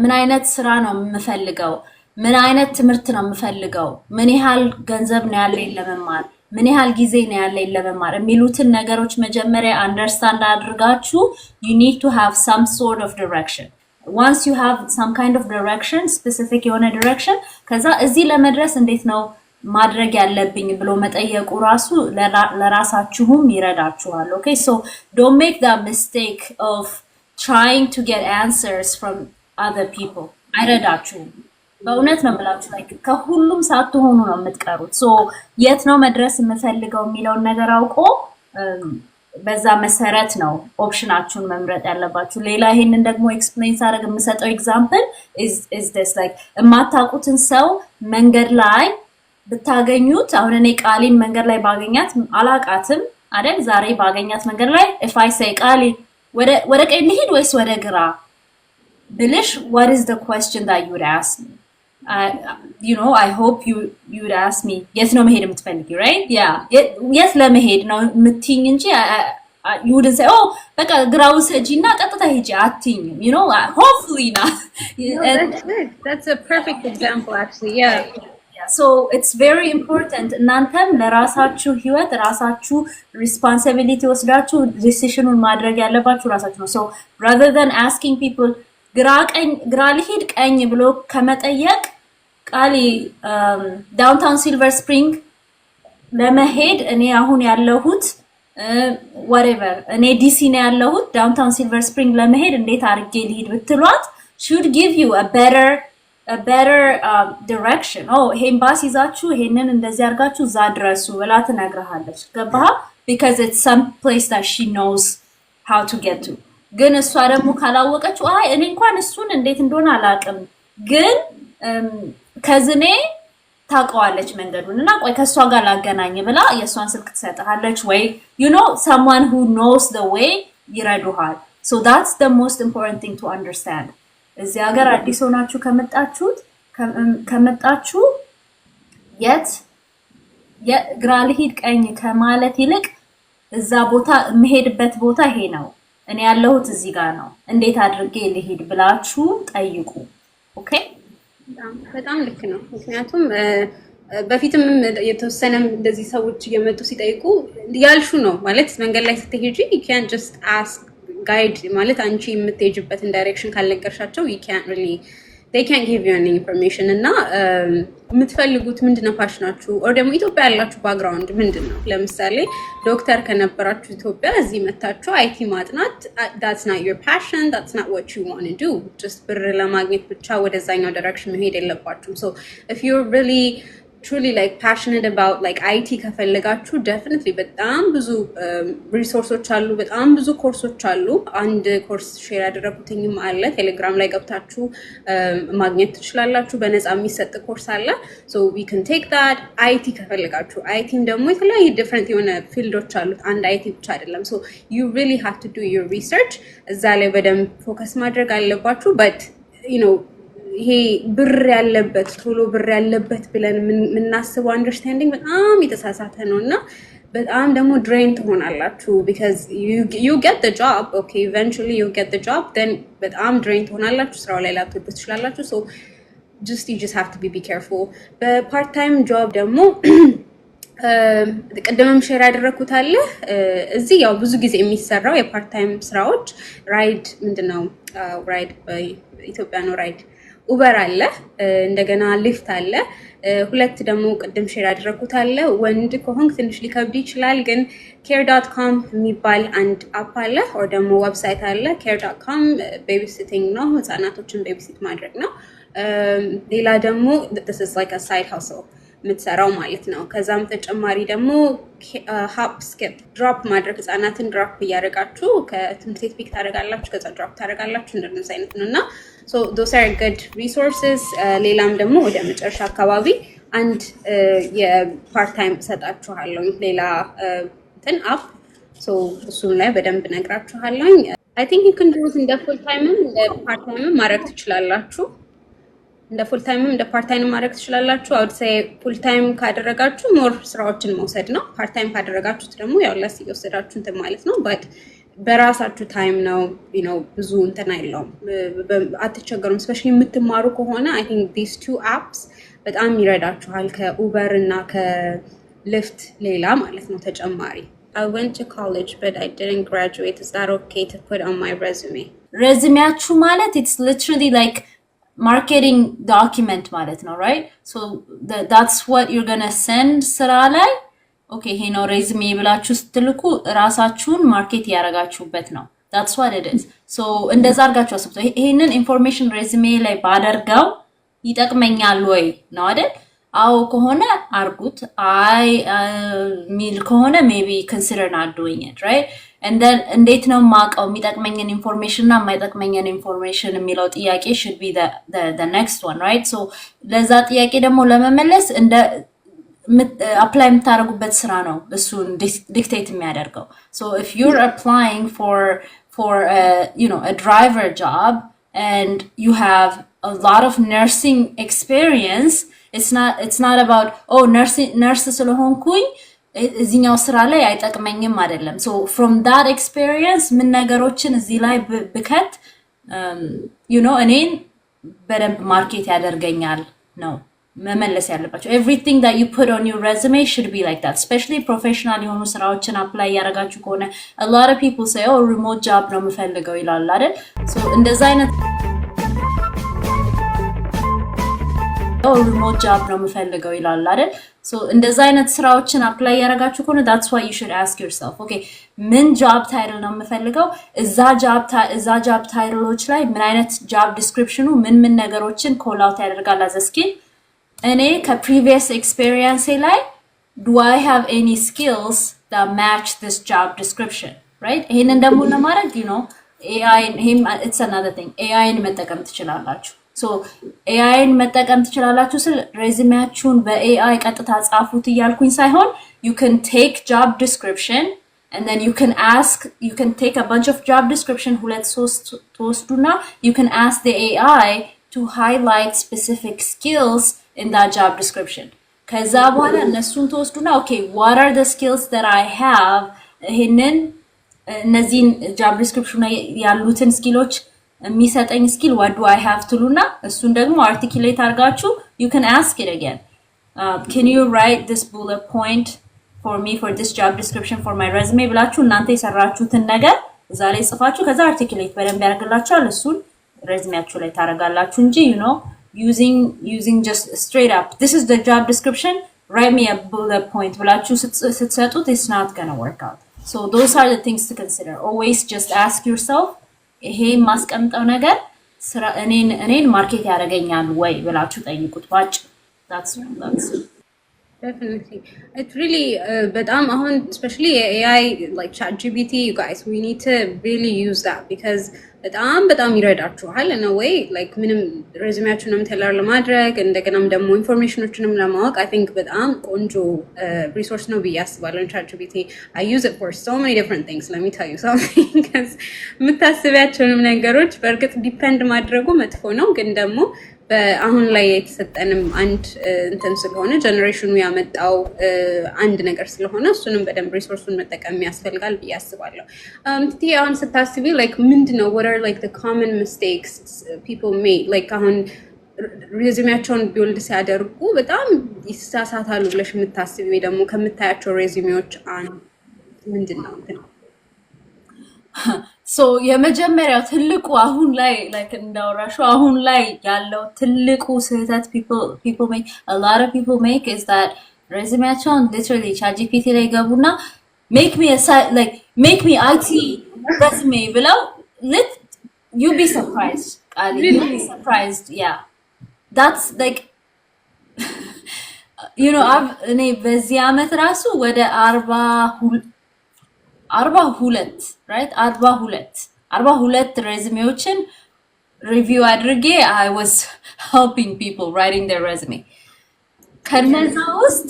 ምን አይነት ስራ ነው የምፈልገው? ምን አይነት ትምህርት ነው የምፈልገው? ምን ያህል ገንዘብ ነው ያለኝ ለመማር? ምን ያህል ጊዜ ነው ያለኝ ለመማር? የሚሉትን ነገሮች መጀመሪያ አንደርስታንድ አድርጋችሁ, you need to have some sort of direction. Once you have some kind of direction, specific የሆነ direction, ከዛ እዚህ ለመድረስ እንዴት ነው ማድረግ ያለብኝ ብሎ መጠየቁ ራሱ ለራሳችሁም ይረዳችኋል. Okay, so don't make that mistake of trying to get answers from other people. አይረዳችሁም. በእውነት ነው የምላችሁ like ከሁሉም ሳትሆኑ ነው የምትቀሩት። ሶ የት ነው መድረስ የምፈልገው የሚለውን ነገር አውቆ በዛ መሰረት ነው ኦፕሽናችሁን መምረጥ ያለባችሁ። ሌላ ይሄንን ደግሞ ኤክስፕሌን ሳደርግ የምሰጠው ኤግዛምፕል is this like የማታውቁትን ሰው መንገድ ላይ ብታገኙት፣ አሁን እኔ ቃሊን መንገድ ላይ ባገኛት አላቃትም አይደል? ዛሬ ባገኛት መንገድ ላይ if I say ቃሊ ወደ ቀኝ ልሂድ ወይስ ወደ ግራ ብልሽ, what is the question that you would ask me? You know, I hope you would ask me የት ነው መሄድ የምትፈልጊ, right? Yeah, የት ለመሄድ ነው የምትይኝ እንጂ you wouldn't say oh በቃ ግራው ሰጂና ቀጥታ ሂጂ አትይኝም, you know, hopefully not. No, that's good. That's a perfect example actually. Yeah. So it's very important እናንተም ለራሳችሁ ህይወት ራሳችሁ responsibility ወስዳችሁ decisionውን ማድረግ ያለባችሁ ራሳችሁ ነው. So rather than asking people ግራ ልሂድ ቀኝ ብሎ ከመጠየቅ ቃሊ ዳውንታውን ሲልቨር ስፕሪንግ ለመሄድ እኔ አሁን ያለሁት whatever እኔ ዲሲ ነው ያለሁት ዳውንታውን ሲልቨር ስፕሪንግ ለመሄድ እንዴት አድርጌ ልሂድ ብትሏት should give you a better direction. ይሄን ባስ ይዛችሁ ይሄንን እንደዚህ አድርጋችሁ እዛ ድረሱ ብላ ትነግርሃለች። ገባህ? because it's some place that she knows how to get to. ግን እሷ ደግሞ ካላወቀችው አይ እኔ እንኳን እሱን እንዴት እንደሆነ አላውቅም ግን ከዝኔ ታውቀዋለች መንገዱን እና ቆይ ከሷ ጋር ላገናኝ ብላ የሷን ስልክ ትሰጥሃለች ወይ you know someone who knows the way ይረዱሃል. So that's the most important thing to understand. እዚህ ሀገር አዲስ ሆናችሁ ከመጣችሁ ግራ ልሂድ ቀኝ ከማለት ይልቅ እዛ ቦታ የምሄድበት ቦታ ይሄ ነው እኔ ያለሁት እዚህ ጋር ነው እንዴት አድርጌ ልሂድ ብላችሁ ጠይቁ። ኦኬ በጣም ልክ ነው። ምክንያቱም በፊትም የተወሰነም እንደዚህ ሰዎች እየመጡ ሲጠይቁ ያልሹ ነው ማለት መንገድ ላይ ስትሄጂ you can't just ask guide ማለት አንቺ የምትሄጂበትን ዳይሬክሽን ካልነገርሻቸው they can't give you any information እና የምትፈልጉት ምንድነው ፓሽናችሁ or ደግሞ ኢትዮጵያ ያላችሁ ባክግራውንድ ምንድነው? ለምሳሌ ዶክተር ከነበራችሁ ኢትዮጵያ እዚህ መታችሁ አይቲ ማጥናት that's not your passion, that's not what you want to do. just ብር ለማግኘት ብቻ ወደዛኛው ዳይሬክሽን መሄድ የለባችሁም. so if you're really truly like passionate about like IT ከፈለጋችሁ definitely በጣም ብዙ ሪሶርሶች አሉ፣ በጣም ብዙ ኮርሶች አሉ። አንድ ኮርስ ሼር ያደረኩትኝም አለ ቴሌግራም ላይ ገብታችሁ ማግኘት ትችላላችሁ። በነፃ የሚሰጥ ኮርስ አለ። so we can take that. IT ከፈለጋችሁ ITም ደግሞ የተለያዩ different የሆነ ፊልዶች አሉት፣ አንድ IT ብቻ አይደለም። so you really have to do your research እዛ ላይ በደንብ ፎከስ ማድረግ አለባችሁ። but you know ይሄ ብር ያለበት ቶሎ ብር ያለበት ብለን የምናስበው አንደርስታንዲንግ በጣም የተሳሳተ ነውና በጣም ደግሞ ድሬን ትሆናላችሁ because you get the job, okay, eventually you get the job, then በጣም ድሬን ትሆናላችሁ፣ ስራው ላይ ላትወዱ ትችላላችሁ። so you just have to be careful. በፓርት ታይም ጆብ ደግሞ ቀደምም ሼር ያደረኩት አለ እዚህ ያው ብዙ ጊዜ የሚሰራው የፓርት ታይም ስራዎች ራይድ ምንድነው ራይድ በኢትዮጵያ ነው ራይድ ኡበር አለ፣ እንደገና ሊፍት አለ። ሁለት ደግሞ ቅድም ሼር ያደረኩት አለ። ወንድ ከሆንክ ትንሽ ሊከብድ ይችላል፣ ግን care.com የሚባል አንድ አፕ አለ or ደግሞ ዌብሳይት አለ። care.com ቤቢሲቲንግ ነው፣ ህፃናቶችን ቤቢሲት ማድረግ ነው። ሌላ ደግሞ this is like a side hustle የምትሰራው ማለት ነው። ከዛም ተጨማሪ ደግሞ ሃፕ ስኪፕ ድሮፕ ማድረግ ህፃናትን ድሮፕ እያደረጋችሁ ከትምህርት ቤት ፒክ ታደርጋላችሁ፣ ከዛ ድሮፕ ታደርጋላችሁ። እንደነዚህ አይነት ነው እና so those are good resources. ሌላም ደግሞ ወደ መጨረሻ አካባቢ አንድ የፓርት ታይም ሰጣችኋለሁ ሌላ እንትን አፕ so እሱም ላይ በደንብ ነግራችኋለሁ። I think you can do it እንደ ፉል ታይምም እንደ ፓርት ታይምም ማድረግ ትችላላችሁ። እንደ ፉል ታይምም እንደ ፓርት ታይም ማድረግ ትችላላችሁ። አውድ ሳይ ፉል ታይም ካደረጋችሁ ሞር ስራዎችን መውሰድ ነው። ፓርት ታይም ካደረጋችሁት ደግሞ ያው ለስ እየወሰዳችሁ እንትን ማለት ነው። በት በራሳችሁ ታይም ነው ብዙ እንትን አይለውም፣ አትቸገሩም። ስፔሻሊ የምትማሩ ከሆነ I think these two apps በጣም ይረዳችኋል ከኡበር እና ከሊፍት ሌላ ማለት ነው ተጨማሪ። I went to college but I didn't graduate. Is that okay to put on my resume? resumeያችሁ ማለት it's literally like marketing document ማለት ነው, right? So that's what you're going to send ስራ ላይ okay ይሄ ነው ሬዝሜ ብላችሁ ስትልኩ ራሳችሁን ማርኬት ያረጋችሁበት ነው። that's what it is. so እንደዛ አድርጋችሁ አስቡት። ይሄንን ኢንፎርሜሽን ሬዝሜ ላይ ባደርገው ይጠቅመኛል ወይ ነው አይደል? አዎ ከሆነ አርጉት። አይ ሚል ከሆነ ሜቢ ኮንሲደር ናት ዱዊንግ ኢት ራይት። and then እንዴት ነው ማቀው የሚጠቅመኝን ኢንፎርሜሽን እና የማይጠቅመኝን ኢንፎርሜሽን የሚለው ጥያቄ should be the next one right. so ለዛ ጥያቄ ደግሞ ለመመለስ እንደ አፕላይ የምታደርጉበት ስራ ነው እሱን ዲክቴት የሚያደርገው። so if you're applying for a driver job and you have a lot of nursing experience, it's not about nurse ስለሆንኩኝ እዚህኛው ስራ ላይ አይጠቅመኝም አይደለም። so from that experience ምን ነገሮችን እዚህ ላይ ብከት እኔን በደንብ ማርኬት ያደርገኛል ነው መመለስ ያለባቸው። everything that you put on your resume should be like that, especially professional የሆኑ ስራዎችን አፕላይ ያደርጋችሁ ከሆነ a lot of people say remote job ነው የምፈልገው ይላል አይደል? so እንደዛ አይነት remote job ነው የምፈልገው ይላል አይደል? so እንደዛ አይነት ስራዎችን አፕላይ ያደርጋችሁ ከሆነ that's why you should ask yourself okay ምን job title ነው የምፈልገው፣ እዛ job titleዎች ላይ ምን አይነት job descriptionው ምን ነገሮችን call out ያደርጋል as a skill። እኔ ከprevious experience ላይ do I have any skills that match this job description right? ይሄንን ደግሞ ለማድረግ AI it's another thing AI መጠቀም ትችላላችሁ። so AI መጠቀም ትችላላችሁ ስል ሬዚሜያችሁን በAI ቀጥታ ጻፉት እያልኩኝ ሳይሆን you can take job description and then you can take a bunch of job description ሁለት ሶስት ተወስዱና you can ask the AI to highlight specific skills in that job description። ከዛ በኋላ እነሱን ተወስዱና okay what are the skills that I have እነዚህን job description ላይ ያሉትን ስኪሎች የሚሰጠኝ skill what do I have ትሉና እሱን ደግሞ articulate አድርጋችሁ you can ask it again can you write this bullet point for me for this job description for my resume ብላችሁ እናንተ የሰራችሁትን ነገር እዛ ላይ ጽፋችሁ ከዛ articulate በደንብ ያደርግላችኋል። እሱን resumeያችሁ ላይ ታረጋላችሁ እንጂ using just straight up this is the job description write me a bullet point ብላችሁ ስትሰጡት it's not gonna work out. so those are the things to consider. always just ask yourself ይሄ ማስቀምጠው ነገር ስራ እኔን ማርኬት ያደርገኛል ወይ ብላችሁ ጠይቁት ባጭ that's definitely it really በጣም አሁን especially AI like ChatGPT you guys we need to really use that because በጣም ይረዳችኋል in a way like ምንም ሬዚሜያችሁንም ቴለር ለማድረግ እንደገናም ደግሞ ኢንፎርሜሽኖችንም ለማወቅ I think በጣም ቆንጆ ሪሶርስ ነው ብዬ አስባለሁ ChatGPT. I use it for so many different things, let me tell you something because የምታስቢያቸውንም ነገሮች በእርግጥ ዲፔንድ ማድረጉ መጥፎ ነው ግን ደግሞ በአሁን ላይ የተሰጠንም አንድ እንትን ስለሆነ ጀነሬሽኑ ያመጣው አንድ ነገር ስለሆነ እሱንም በደንብ ሪሶርሱን መጠቀም ያስፈልጋል ብዬ አስባለሁ። አሁን ስታስቢ like ምንድነው what are like the common mistakes people make like አሁን ሬዚሜያቸውን ቢልድ ሲያደርጉ በጣም ይሳሳታሉ ብለሽ የምታስቢ ወይ ደግሞ ከምታያቸው ሬዚሜዎች ምንድነው? so የመጀመሪያው ትልቁ አሁን ላይ like እንዳወራሹ አሁን ላይ ያለው ትልቁ ስህተት people make a lot of people make is that resumeያቸውን literally ChatGPT ላይ ገቡና make me IT resume ብለው you'll be surprised you'll be surprised yeah that's like እኔ በዚህ አመት ራሱ ወደ 42 right 42 resumeዎችን review አድርጌ I was helping people writing their resume ከነዛ ውስጥ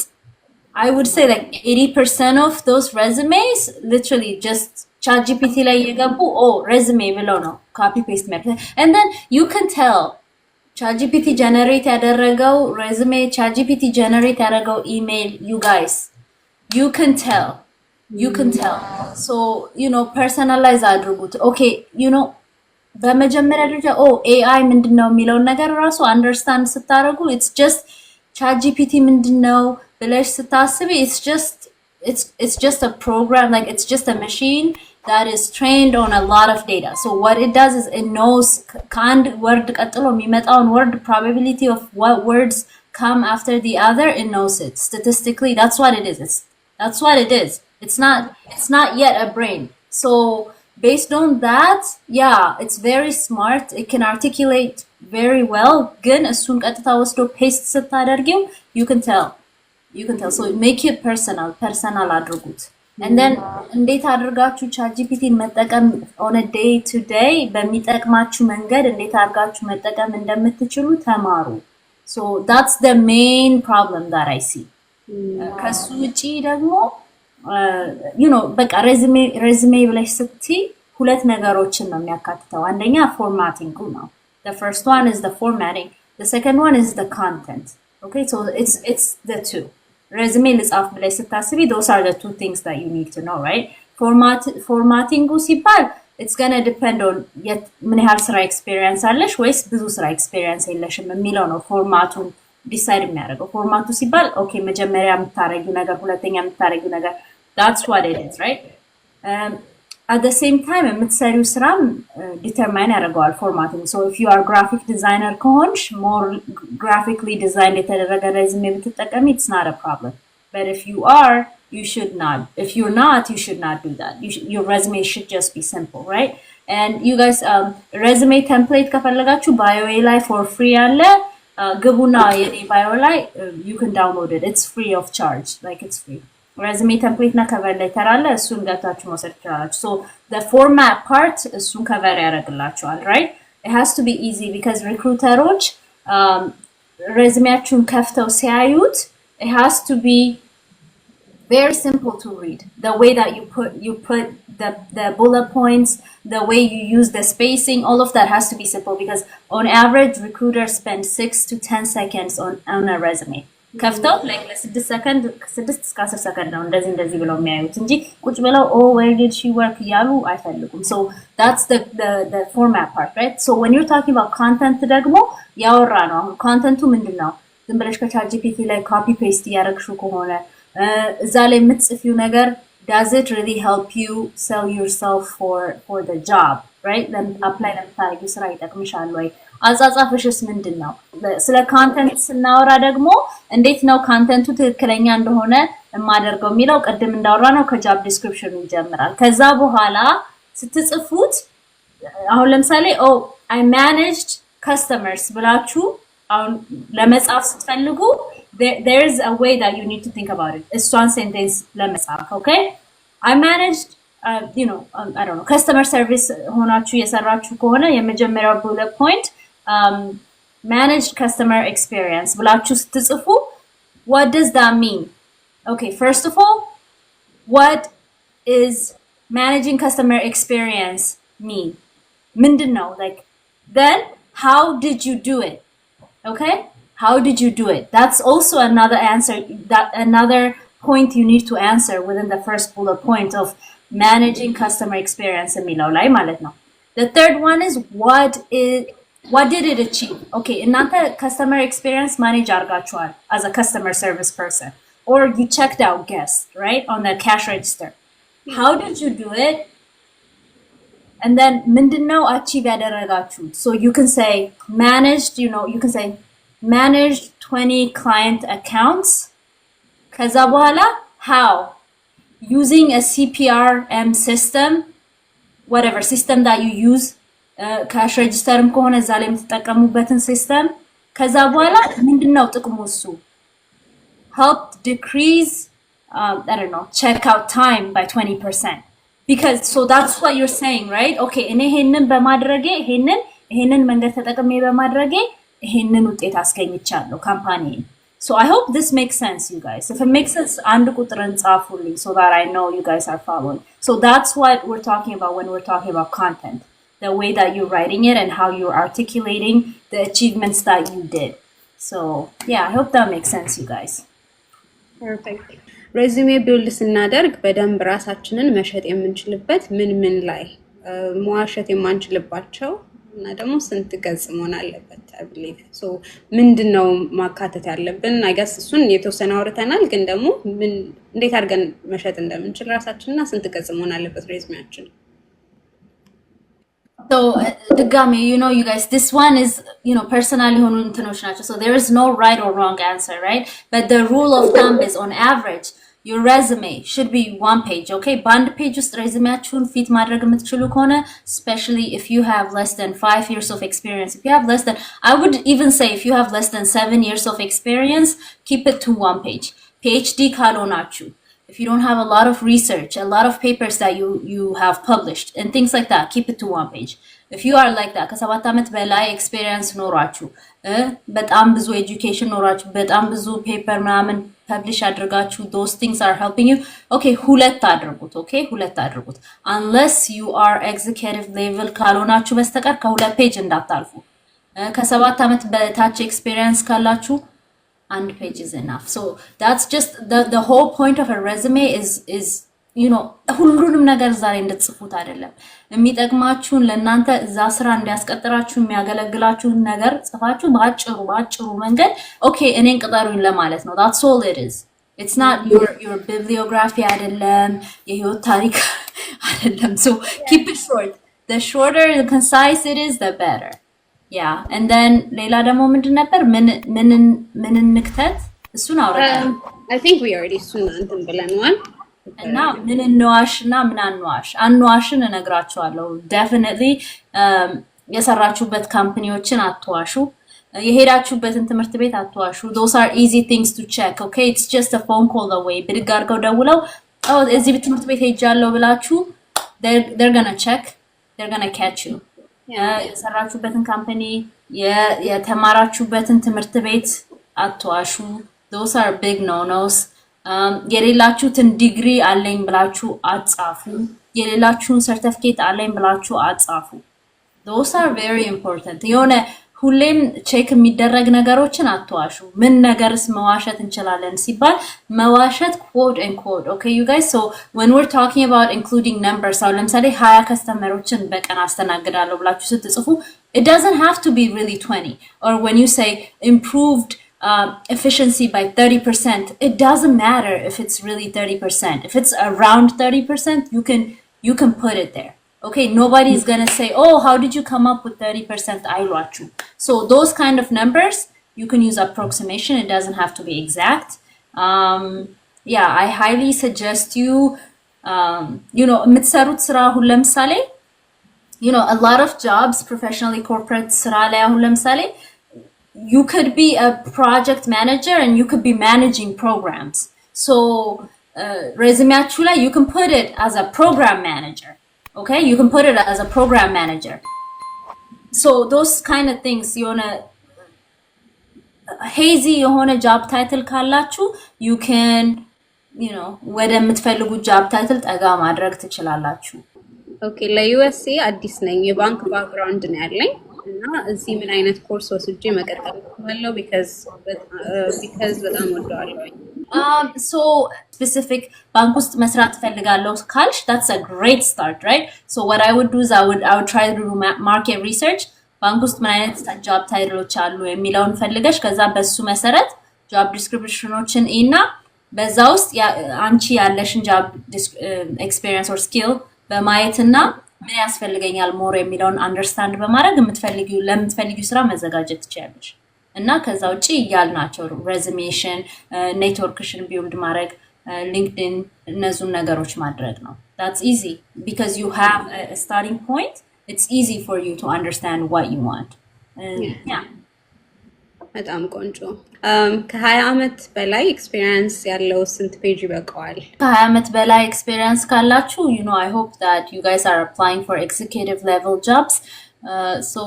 I would say like 80% of those resumes literally just ChatGPT ላይ የገቡ resume ብለው ነው copy paste የሚያደርጉት and then you can tell ChatGPT generate ያደረገው resume ChatGPT generate ያደረገው email you guys you can tell so personalize አድርጉት okay በመጀመሪያ ደረጃ AI ምንድነው የሚለው ነገር ራሱ understand ስታደርጉ it's just ChatGPT ምንድነው ብለሽ ስታስቢ it's just a program like it's just a machine that is trained on a lot of data. so what it does is it knows ከአንድ word ቀጥሎ የሚመጣውን word probability of what words come after the other it knows it statistically. that's what it is. It's not yet a brain. so based on that, yeah, it's very smart. It can articulate very well. ግን እሱን ቀጥታ ወስዶ ፔስት ስታደርጊው you can tell. So make it personal አድርጉት. And then እንዴት አድርጋችሁ ChatGPT መጠቀም on a day to day በሚጠቅማችሁ መንገድ እንዴት አድርጋችሁ መጠቀም እንደምትችሉ ተማሩ. So that's the main problem that I see. ከሱ ውጪ ደግሞ you know በቃ ሬዝሜ ብለሽ ስትይ ሁለት ነገሮችን ነው የሚያካትተው። አንደኛ ፎርማቲንግ ነው. The first one is the formatting. The second one is the content. Okay, so it's the two. Resume ልጻፍ ብለሽ ስታስቢ those are the two things that you need to know, right? Formatting ሲባል it's gonna depend on ምን ያህል ስራ ኤክስፒሪየንስ አለሽ ወይስ ብዙ ስራ ኤክስፒሪየንስ የለሽም የሚለው ነው ፎርማቱን ዲሳይድ የሚያደርገው። ፎርማቱ ሲባል ኦኬ መጀመሪያ የምታረጊው ነገር ሁለተኛ የምታረጊው ነገር that's what it is, right? At the same time የምትሰሪው ስራም ዲተርማይን ያደርገዋል ፎርማቲንግ። so if you are graphic designer ከሆንሽ more graphically designed የተደረገ ሬዝሜ ብትጠቀሚ it's not a problem, but if you are, you should not. If you're not, you should not do that. Your resume should just be simple, right? And you guys resume template ከፈለጋችሁ bio ላይ for free አለ። ግቡና የኔ bio ላይ you can download it. It's free of charge, like it's free. resume template na cover letter አለ እሱን ገብታችሁ መውሰድ ትችላላችሁ። so the format part እሱን cover ያደርግላችኋል, right? It has to be easy because recruiters resumeያችሁን ከፍተው ሲያዩት it has to be very simple to read. The way that you put the bullet points, the way you use the spacing, all of that has to be simple because on average recruiters spend 6 to 10 seconds on a resume. ከፍተው like ለ6 ሰከንድ 6 እስከ 10 ሰከንድ ነው እንደዚህ ብለው የሚያዩት እንጂ ቁጭ ብለው where did she work ያሉ አይፈልጉም። so that's the format part, right? So when you're talking about content ደግሞ ያወራ ነው። አሁን ኮንተንቱ ምንድነው? ዝም ብለሽ ከChatGPT ላይ ኮፒ ፔስት ያደረግሽው ከሆነ እዛ ላይ የምትጽፊው ነገር does it really help you sell yourself for the job, right? then apply ለምታረጊው ስራ ይጠቅምሻል ወይ? አጻጻፍሽስ ምንድነው? ስለ ኮንተንት ስናወራ ደግሞ እንዴት ነው ኮንተንቱ ትክክለኛ እንደሆነ የማደርገው የሚለው ቅድም እንዳወራ ነው ከጆብ ዲስክሪፕሽኑ ይጀምራል። ከዛ በኋላ ስትጽፉት አሁን ለምሳሌ I managed customers ብላችሁ አሁን ለመጻፍ ስትፈልጉ there is a way that you need to think about it. It's one sentence ለመጻፍ, okay? I managed I don't know customer service ሆናችሁ የሰራችሁ ከሆነ የመጀመሪያው bullet point managed customer experience ብላችሁ ስትጽፉ what does that mean? Okay, first of all, what is managing customer experience mean? ምንድነው? like then how did you do it? Okay, how did you do it? That's also another answer, another point you need to answer within the first bullet point of managing customer experience የሚለው ላይ ማለት ነው። The third one is what did it achieve? Okay, እናንተ customer experience manage አድርጋችኋል as a customer service person, or you checked out guests, right, on the cash register. How did you do it? And then ምንድነው achieve ያደረጋችሁት? So you can say managed, you can say managed 20 client accounts. ከዛ በኋላ how? Using a CPRM system, whatever system that you use, cash register ከሆነ እዛ ላይ የምትጠቀሙበትን system። ከዛ በኋላ ምንድነው ጥቅሙ እሱ? Helped decrease I don't know, checkout time by 20%. Because so that's what you're saying, right? Okay, እኔ ይሄንን በማድረጌ ይሄንን መንገድ ተጠቅሜ በማድረጌ ይሄንን ውጤት አስገኝቻለሁ ካምፓኒ። So I hope this makes sense, you guys. If it makes sense, አንድ ቁጥርን ጻፉልኝ so that I know you guys are following. So that's what we're talking about when we're talking about content. The way that you're writing it and how you're articulating the achievements that you did. So yeah, I hope that makes sense, you guys. Perfect. ሬዚሜ ቢልድ ስናደርግ በደንብ ራሳችንን መሸጥ የምንችልበት ምን ላይ መዋሸት የማንችልባቸው እና ደግሞ ስንት ገጽ መሆን አለበት አብሊቭ ሶ ምንድነው ማካተት ያለብን አይገስ እሱን የተወሰነ አውርተናል ግን ደግሞ እንዴት አድርገን መሸጥ እንደምንችል ራሳችንና ስንት ገጽ መሆን አለበት ሬዚሜያችን So Dagami, you guys, this one is, personal የሆኑ እንትኖች ናቸው. So there is no right or wrong answer, right? But the rule of thumb is on average, your resume should be one page, okay? በአንድ ፔጅ ውስጥ ሬዝሜያችሁን ፊት ማድረግ የምትችሉ ከሆነ especially if you have less than 5 years of experience, if you have less than, I would even say if you have less than 7 years of experience, keep it to one page. PhD ካልሆናችሁ, if you don't have a lot of research, a lot of papers that you have published and things like that, keep it to one page. If you are like that, ከ7 ዓመት በላይ ኤክስፒሪየንስ ኖራችሁ በጣም ብዙ ኤጁኬሽን ኖራችሁ በጣም ብዙ ፔፐር ምናምን ፐብሊሽ አድርጋችሁ those things are helping you, okay, ሁለት አድርጉት, okay, ሁለት አድርጉት. unless you are executive level ካልሆናችሁ በስተቀር ከሁለት ፔጅ እንዳታልፉ. ከ7 ዓመት በታች ኤክስፒሪየንስ ካላችሁ and page is enough. So that's just the whole point of a resume is you know, ሁሉንም ነገር ዛሬ እንድትጽፉት አይደለም የሚጠቅማችሁን ለእናንተ እዛ ስራ እንዲያስቀጥራችሁ የሚያገለግላችሁን ነገር ጽፋችሁ ባጭሩ መንገድ ኦኬ እኔን ቅጠሩኝ ለማለት ነው. that's all it is. it's not your bibliography አይደለም የህይወት ታሪክ አይደለም. so keep it short. the shorter and concise it is, the better. yeah, and then ሌላ ደግሞ ምንድን ነበር ምን እንክተት እሱን አውርተን I think we already soon እንትን ብለናል. እና ምን እንዋሽ እና ምን አንዋሽን እነግራችኋለሁ. definitely የሰራችሁበት ካምፓኒዎችን አትዋሹ፣ የሄዳችሁበትን ትምህርት ቤት አትዋሹ. those are easy things to check, okay? it's just a phone call away. ብድግ አድርገው ደውለው እዚህ ትምህርት ቤት ሄጃለሁ ብላችሁ they're gonna check, they're gonna catch you. የሰራችሁበትን ካምፓኒ የተማራችሁበትን ትምህርት ቤት አትዋሹ. those are big no-nos. የሌላችሁትን ዲግሪ አለኝ ብላችሁ አጻፉ፣ የሌላችሁን ሰርቲፊኬት አለኝ ብላችሁ አጻፉ. those are very important. የሆነ ሁሌም ቼክ የሚደረግ ነገሮችን አትዋሹ። ምን ነገርስ መዋሸት እንችላለን ሲባል መዋሸት quote and quote, okay you guys? so when we're talking about including numbers, አሁን ለምሳሌ 20 ከስተመሮችን በቀን አስተናግዳለሁ ብላችሁ ስትጽፉ it doesn't have to be really 20. or when you say improved efficiency by 30%, it doesn't matter if it's really 30%. if it's around 30%, you can put it there, okay? nobody is going to say, oh, how did you come up with 30% አይሏችሁ. so those kind of numbers you can use approximation, it doesn't have to be exact. yeah, I highly suggest you you know የምትሰሩት ስራ አሁን ለምሳሌ you know a lot of jobs professionally corporate ስራ ላይ አሁን ለምሳሌ you could be a project manager and you could be managing programs. so resumeaችሁ ላይ you can put it as a program manager, okay? you can put it as a program manager. so those kind of things, የሆነ hazy የሆነ job title ካላችሁ you can you know ወደ የምትፈልጉት job title ጠጋ ማድረግ ትችላላችሁ. okay, ለዩኤስኤ አዲስ ነኝ፣ የባንክ ባክግራውንድ ነው ያለኝ እና እዚህ ምን አይነት ኮርስ ወስጄ መቀጠል እችላለሁ? because በጣም ወደዋለሁ። so specific ባንክ ውስጥ መስራት ፈልጋለሁ ካልሽ that's a great start, right? so what I would do is I would try to do market research. ባንክ ውስጥ ምን አይነት job titleዎች አሉ የሚለውን ፈልገሽ ከዛ በሱ መሰረት job descriptionዎችን እና በዛ ውስጥ አንቺ ያለሽን job experience or skill በማየትና ምን ያስፈልገኛል ሞር የሚለውን አንደርስታንድ በማድረግ ለምትፈልጊው ስራ መዘጋጀት ትችያለሽ። እና ከዛ ውጪ ያልናቸው ሬዝሜሽን፣ ኔትወርክሽን ቢልድ ማድረግ፣ ሊንክድኢን እነዚህን ነገሮች ማድረግ ነው. that's easy because you have a starting point. it's easy for you to understand what you want. yeah. በጣም ቆንጆ። ከ20 ዓመት በላይ ኤክስፒሪየንስ ያለው ስንት ፔጅ ይበቃዋል? ከ20 ዓመት በላይ ኤክስፒሪየንስ ካላችሁ you know I hope that you guys are applying for executive level jobs. so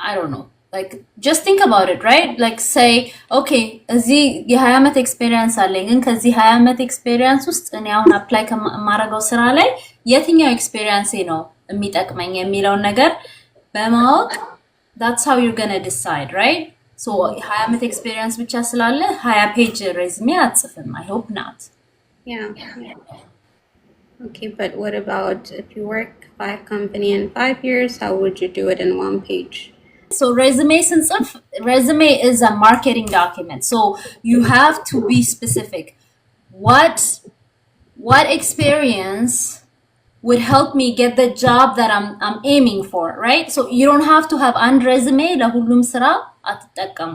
I don't know, like just think about it, right? like say okay እዚህ የ20 ዓመት ኤክስፒሪየንስ አለኝ ግን ከዚህ 20 ዓመት ኤክስፒሪየንስ ውስጥ እኔ አሁን አፕላይ ከማረጋው ስራ ላይ የትኛው ኤክስፒሪየንስ ነው የሚጠቅመኝ የሚለውን ነገር በማወቅ that's how you're going to decide, right? so 20 ዓመት ኤክስፒሪየንስ ብቻ ስላለ 20 ፔጅ ሬዝሜ አትጽፍም. I hope not. yeah. okay, but what about if you work 5 company in 5 years, how would you do it in 1 page? so resume is a marketing document, so you have to be specific. what experience would help me get the job that I'm aiming for, right? so you don't have to have one resume ለሁሉም ስራ አትጠቀሙ።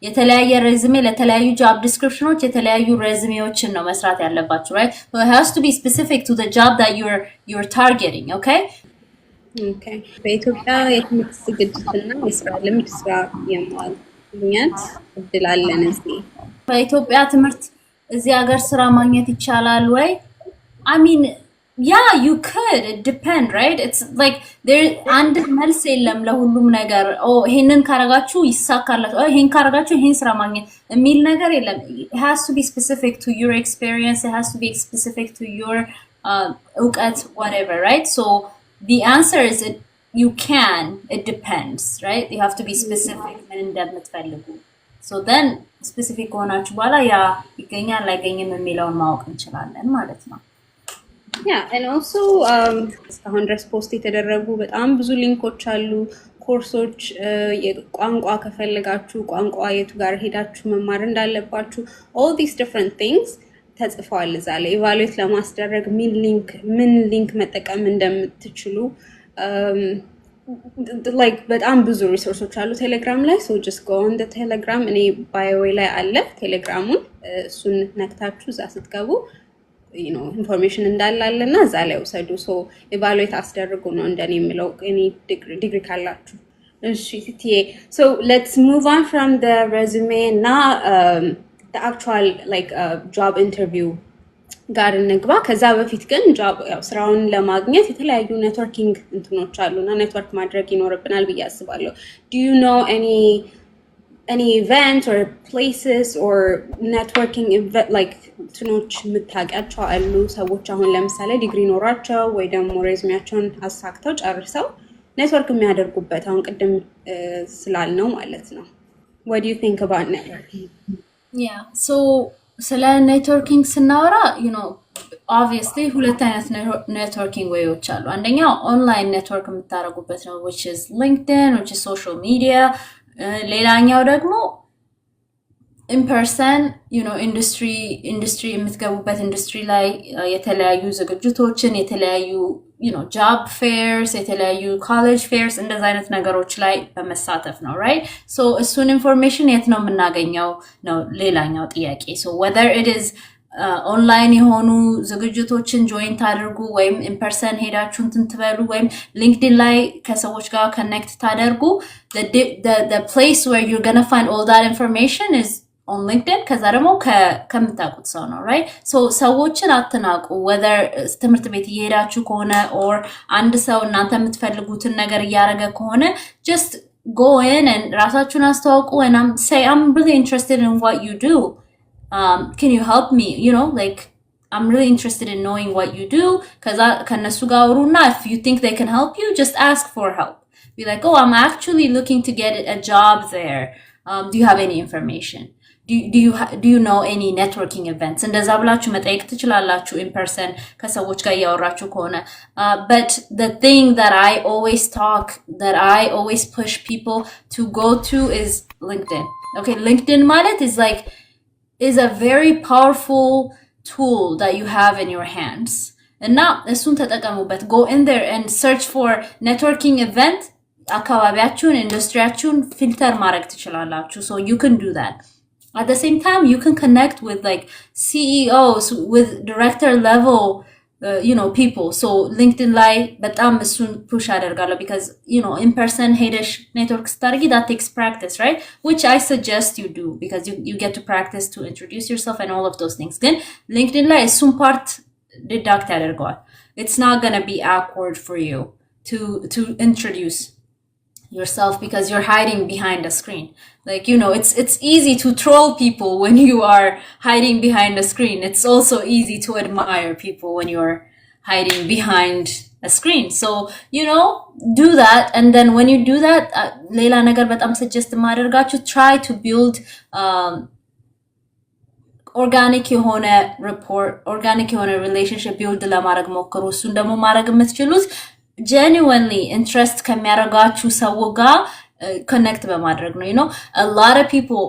የተለያየ ሬዝሜ ለተለያዩ ጆብ ዲስክሪፕሽኖች የተለያዩ ሬዝሜዎችን ነው መስራት ያለባችሁ right so it has to be specific to the job that you're targeting okay በኢትዮጵያ የትምህርት ዝግጅትና የስራ ልምድ ስራ የማግኘት እድል አለን እዚህ በኢትዮጵያ ትምህርት እዚህ ሀገር ስራ ማግኘት ይቻላል ወይ I mean yeah you could it depend right it's like there አንድ መልስ የለም ለሁሉም ነገር ይሄንን ካረጋችሁ ይሳካላችሁ ይሄን ካረጋችሁ ይሄን ስራ ማግኘት የሚል ነገር የለም it has to be specific to your experience it has to be specific to your እውቀት whatever right so the answer is you can it depends right you have to be specific ምን እንደምትፈልጉ so then specific ሆናችሁ በኋላ ያ ይገኛል አይገኝም የሚለውን ማወቅ እንችላለን ማለት ነው yeah and also እስካሁን ድረስ ፖስት የተደረጉ በጣም ብዙ ሊንኮች አሉ ኮርሶች የቋንቋ ከፈለጋችሁ ቋንቋ የቱ ጋር ሄዳችሁ መማር እንዳለባችሁ all these different things ተጽፈዋል እዛ ላይ ኢቫሉዌት ለማስደረግ ምን ሊንክ መጠቀም እንደምትችሉ like በጣም ብዙ ሪሶርሶች አሉ ቴሌግራም ላይ so just go on the telegram እኔ ባዮ ላይ አለ ቴሌግራሙን እሱን ነክታችሁ እዛ ስትገቡ you know information እንዳላለና እዛ ላይ ወሰዱ so evaluate አስደርጉ ነው እንደኔ የምለው እኔ ዲግሪ ካላችሁ እሺ ትዬ so let's move on from the resume now the actual like job interview ጋር እንግባ ከዛ በፊት ግን job ያው ስራውን ለማግኘት የተለያዩ ኔትወርኪንግ እንትኖች አሉና ኔትወርክ ማድረግ ይኖርብናል ብዬ አስባለሁ do you know any events or places or networking event like እንትኖች የምታውቂያቸው አሉ ሰዎች አሁን ለምሳሌ ዲግሪ ኖራቸው ወይ ደግሞ ሬዝሜያቸውን አሳክተው ጨርሰው ኔትወርክ የሚያደርጉበት አሁን ቅድም ስላልነው ማለት ነው what do you think about networking yeah so ስለ ኔትወርኪንግ ስናወራ you know obviously ሁለት አይነት ኔትወርኪንግ ዌዮች አሉ አንደኛው ኦንላይን ኔትወርክ የምታደርጉበት ነው which is LinkedIn which is social media ሌላኛው ደግሞ in person you know industry የምትገቡበት ኢንዱስትሪ ላይ የተለያዩ ዝግጅቶችን የተለያዩ you know job fairs የተለያዩ college fairs እንደዛ አይነት ነገሮች ላይ በመሳተፍ ነው right so እሱን ኢንፎርሜሽን የት ነው የምናገኘው ነው ሌላኛው ጥያቄ so whether it is ኦንላይን የሆኑ ዝግጅቶችን ጆይን ታደርጉ ወይም in person ሄዳችሁ እንትን ትበሉ ወይም LinkedIn ላይ ከሰዎች ጋር connect ታደርጉ the place where you're going to find all that information is on LinkedIn ከዛ ደግሞ ከምታውቁት ሰው ነው right so ሰዎችን አትናቁ whether ትምህርት ቤት እየሄዳችሁ ከሆነ or አንድ ሰው እናንተ የምትፈልጉትን ነገር እያደረገ ከሆነ just go in and ራሳችሁን አስተዋውቁ and I'm really interested in what you do can you help me you know like I'm really interested in knowing what you do ከዛ ከነሱ ጋር አውሩና if you think they can help you just ask for help be like oh I'm actually looking to get a job there do you have any information do you know any networking events እንደዛ ብላችሁ መጠየቅ ትችላላችሁ in person ከሰዎች ጋር ያወራችሁ ከሆነ but the thing that I always push people to go to is LinkedIn okay LinkedIn ማለት is a very powerful tool that you have in your hands እና እሱን ተጠቀሙበት go in there and search for networking event አካባቢያችሁን ኢንዱስትሪያችሁን ፊልተር ማድረግ ትችላላችሁ so you can do that at the same time you can connect with like CEOs with director level you know people so LinkedIn ላይ በጣም እሱን push አደርጋለሁ because you know in person ሄደሽ network ስታደርጊ that takes practice right which I suggest you do because you get to practice to introduce yourself and all of those things ግን LinkedIn ላይ እሱን part deduct ያደርገዋል it's not going to be awkward for you to introduce yourself because you're hiding behind a screen like you know it's easy to troll people when you are hiding behind a screen it's also easy to admire people when you're hiding behind a screen so you know do that and then when you do that ሌላ ነገር በጣም suggest ማደርጋችሁ try to build organic የሆነ organic የሆነ relationship build ለማድረግ ሞክሩ እሱን ደግሞ ማድረግ የምትችሉት genuinely interest ከሚያደርጋችሁ ሰው ጋር connect በማድረግ ነው you know a lot of people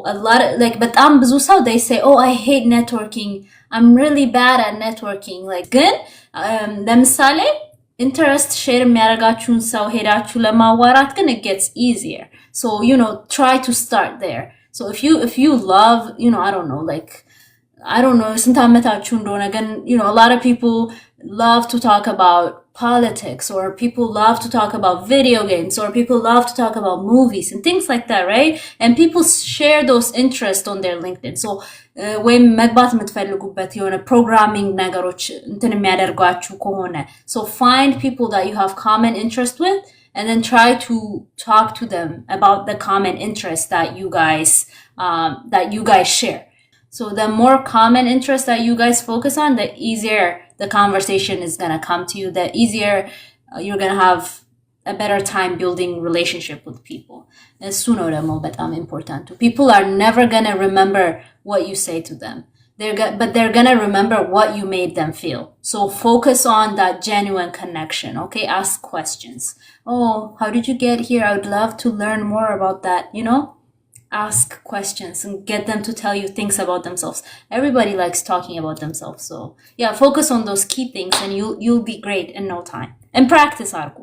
like በጣም ብዙ ሰው they say oh I hate networking I'm really bad at networking like ግን ለምሳሌ interest share የሚያደርጋችሁን ሰው ሄዳችሁ ለማዋራት ግን it gets easier so you know try to start there So if you love, I don't know, like, I don't know, ስንት ዓመታችሁ እንደሆነ ግን, a lot of people love to talk about politics, or people love to talk about video games, or people love to talk about movies and things like that, right? And people share those interests on their LinkedIn. So ወይም መግባት የምትፈልጉበት የሆነ ፕሮግራሚንግ ነገሮች እንትን የሚያደርጓችሁ ከሆነ, so find people that you have common interest with, and then try to talk to them about the common interests that you guys share. So the more common interest that you guys focus on, the easier the conversation is going to come to you, the easier you're going to have a better time building relationship with people. እሱ ነው ደግሞ በጣም important. People are never going to remember what you say to them. But they're going to remember what you made them feel. So focus on that genuine connection, okay? Ask questions. Oh, how did you get here? I would love to learn more about that, Ask questions and get them to tell you things about themselves. Everybody likes talking about themselves. So yeah, focus on those key things and you'll be great in no time. And practice argu.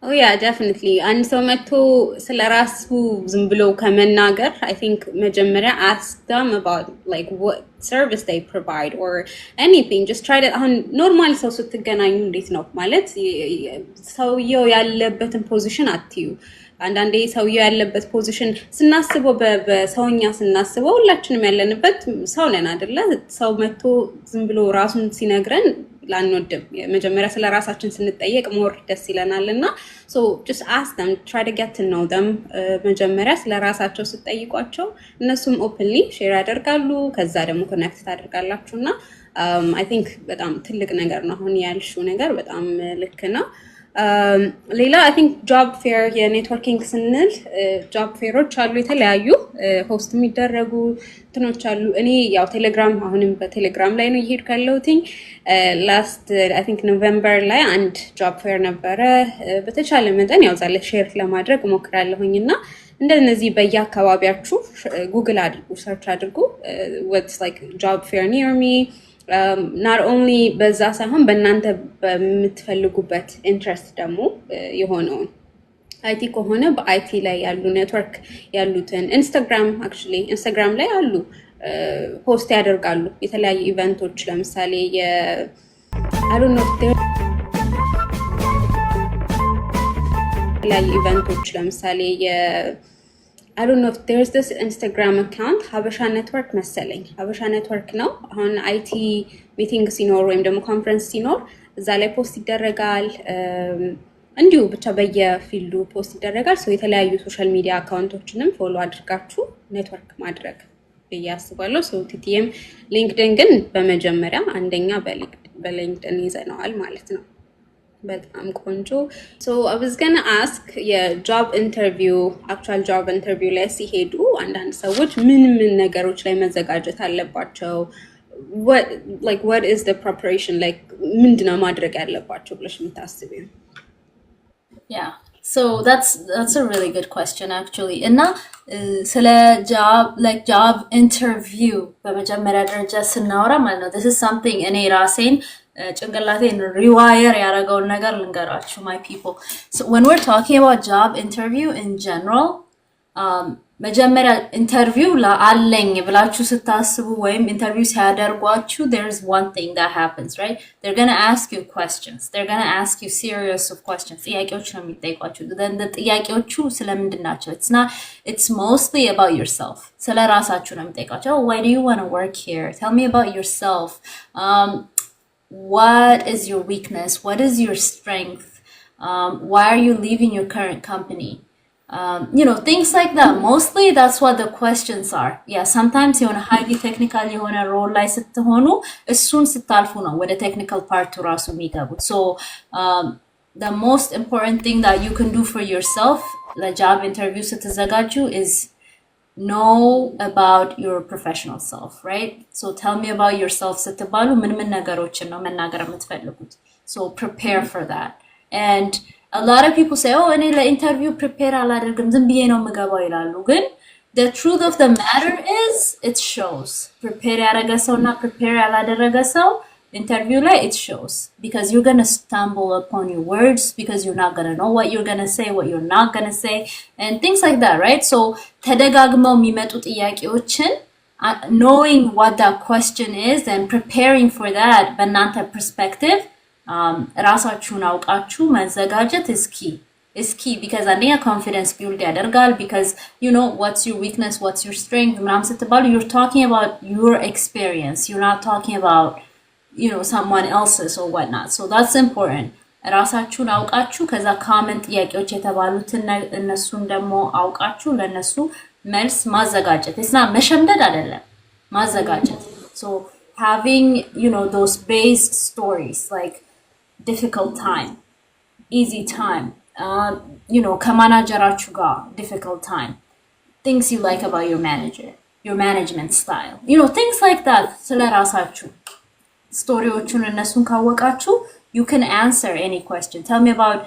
Oh yeah, definitely. And so መጥቶ ስለራሱ ዝም ብሎ ከመናገር, I think መጀመሪያ ask them about like what service they provide or anything. Just try to normal ሰው ስትገናኙ እንዴት ነው ማለት ሰውየው ያለበትን ፖዚሽን አትዩ። አንዳንዴ ሰውየው ያለበት ፖዚሽን ስናስበው በሰውኛ ስናስበው ሁላችንም ያለንበት ሰው ነን አይደለ? ሰው መጥቶ ዝም ብሎ ራሱን ሲነግረን ላንወድም። መጀመሪያ ስለ ራሳችን ስንጠየቅ ሞር ደስ ይለናልና, so just ask them, try to get to know them. መጀመሪያ ስለ ራሳቸው ስትጠይቋቸው እነሱም ኦፕንሊ ሼር ያደርጋሉ፣ ከዛ ደግሞ ኮኔክት ታደርጋላችሁና I think በጣም ትልቅ ነገር ነው። አሁን ያልሽው ነገር በጣም ልክ ነው። ሌላ I think job fair የኔትወርኪንግ ስንል job fairoች አሉ፣ የተለያዩ ሆስት የሚደረጉ እንትኖች አሉ። እኔ ያው ቴሌግራም አሁንም በቴሌግራም ላይ ነው እየሄድኩ ያለሁት። ላስት I think ኖቬምበር ላይ አንድ job fair ነበረ። በተቻለ መጠን ያው ዛለ ሼር ለማድረግ ሞክራለሁኝና እንደነዚህ በየአካባቢያችሁ ጉግል አድርጉ፣ ሰርች አድርጉ what's like job fair near me. not only በዛ ሳይሆን በእናንተ በምትፈልጉበት ኢንትረስት ደግሞ የሆነውን አይቲ ከሆነ በአይቲ ላይ ያሉ ኔትወርክ ያሉትን ኢንስታግራም ላይ አሉ ፖስት ያደርጋሉ የተለያዩ ኢቨንቶች። ለምሳሌ I don't know የተለያዩ ኢቨንቶች ለምሳሌ I don't know if there's this Instagram account ሀበሻ ኔትወርክ መሰለኝ ሀበሻ ኔትወርክ ነው። አሁን አይቲ ሚቲንግ ሲኖር ወይም ደግሞ ኮንፈረንስ ሲኖር እዛ ላይ ፖስት ይደረጋል። እንዲሁ ብቻ በየፊልዱ ፖስት ይደረጋል። ሶ የተለያዩ ሶሻል ሚዲያ አካውንቶችንም ፎሎ አድርጋችሁ ኔትወርክ ማድረግ ያስባለሁ። ሶ ቲቲኤም ሊንክድኢን ግን በመጀመሪያ አንደኛ በሊንክድኢን ይዘነዋል ማለት ነው። በጣም ቆንጆ። So I was going to ask የጆብ ኢንተርቪው actual job interview ላይ ሲሄዱ አንዳንድ ሰዎች ምን ነገሮች ላይ መዘጋጀት አለባቸው? What is the preparation like? ምንድነው ማድረግ ያለባቸው ብለሽ የምታስቢው? Yeah. So that's a really good question actually. እና ስለ job interview በመጀመሪያ ደረጃ ስናወራ ማለት ነው, this is something እኔ ራሴን ጭንቅላቴን ሪዋየር ያደረገውን ነገር ልንገራችሁ my people. So when we're talking about job interview in general, መጀመሪያ ኢንተርቪው አለኝ ብላችሁ ስታስቡ ወይም ኢንተርቪው ሲያደርጓችሁ there's one thing that happens, right? They're going to ask you questions. They're going to ask you series of questions. ጥያቄዎች ነው የሚጠይቋችሁ. then the ጥያቄዎቹ ስለምንድን ናቸው? It's mostly about yourself. ስለ ራሳችሁ ነው የሚጠይቋችሁ. Oh, why do you want to work here? Tell me about yourself. What is your weakness? What is your strength? Why are you leaving your current company? Things like that. Mostly that's what the questions are. Yeah, sometimes you want a highly technical, you want a role like ስትሆኑ እሱን ስታልፉ ነው ወደ technical part ራሱ የሚገቡት. So the most important thing that you can do for yourself, the job interview ስትዘጋጁ, is know about your professional self, right? So tell me about yourself ስትባሉ ምን ነገሮችን ነው መናገር የምትፈልጉት? So prepare for that. And a lot of people say, oh, እኔ ለኢንተርቪው ፕሪፔር አላደርግም ዝም ብዬ ነው የምገባው ይላሉ። ግን the truth of the matter is it shows. ፕሪፔር ያደረገ ሰው እና ፕሪፔር ያላደረገ ሰው interview ላይ it shows because you're going to stumble upon your words because you're not going to know what you're going to say, what you're not going to say, and things like that, right? So ተደጋግመው የሚመጡ ጥያቄዎችን knowing what that question is and preparing for that በእናንተ perspective ራሳችሁን አውቃችሁ መዘጋጀት is key because አንደኛ confidence build ያደርጋል because you know what's your weakness, what's your strength ምናምን ስትባሉ you're talking about your experience, you're not talking about you know someone else's or whatnot, so that's important. ራሳችሁን አውቃችሁ ከዛ common ጥያቄዎች የተባሉትን እነሱን ደግሞ አውቃችሁ ለነሱ መልስ ማዘጋጀት it's not መሸምደድ አይደለም ማዘጋጀት. So having you know those base stories like difficult time, easy time, you know ከማናጀራችሁ ጋር difficult time, things you like about your manager, your management style, you know things like that. ስለራሳችሁ ስቶሪዎቹን እነሱን ካወቃችሁ you can answer any question. Tell me about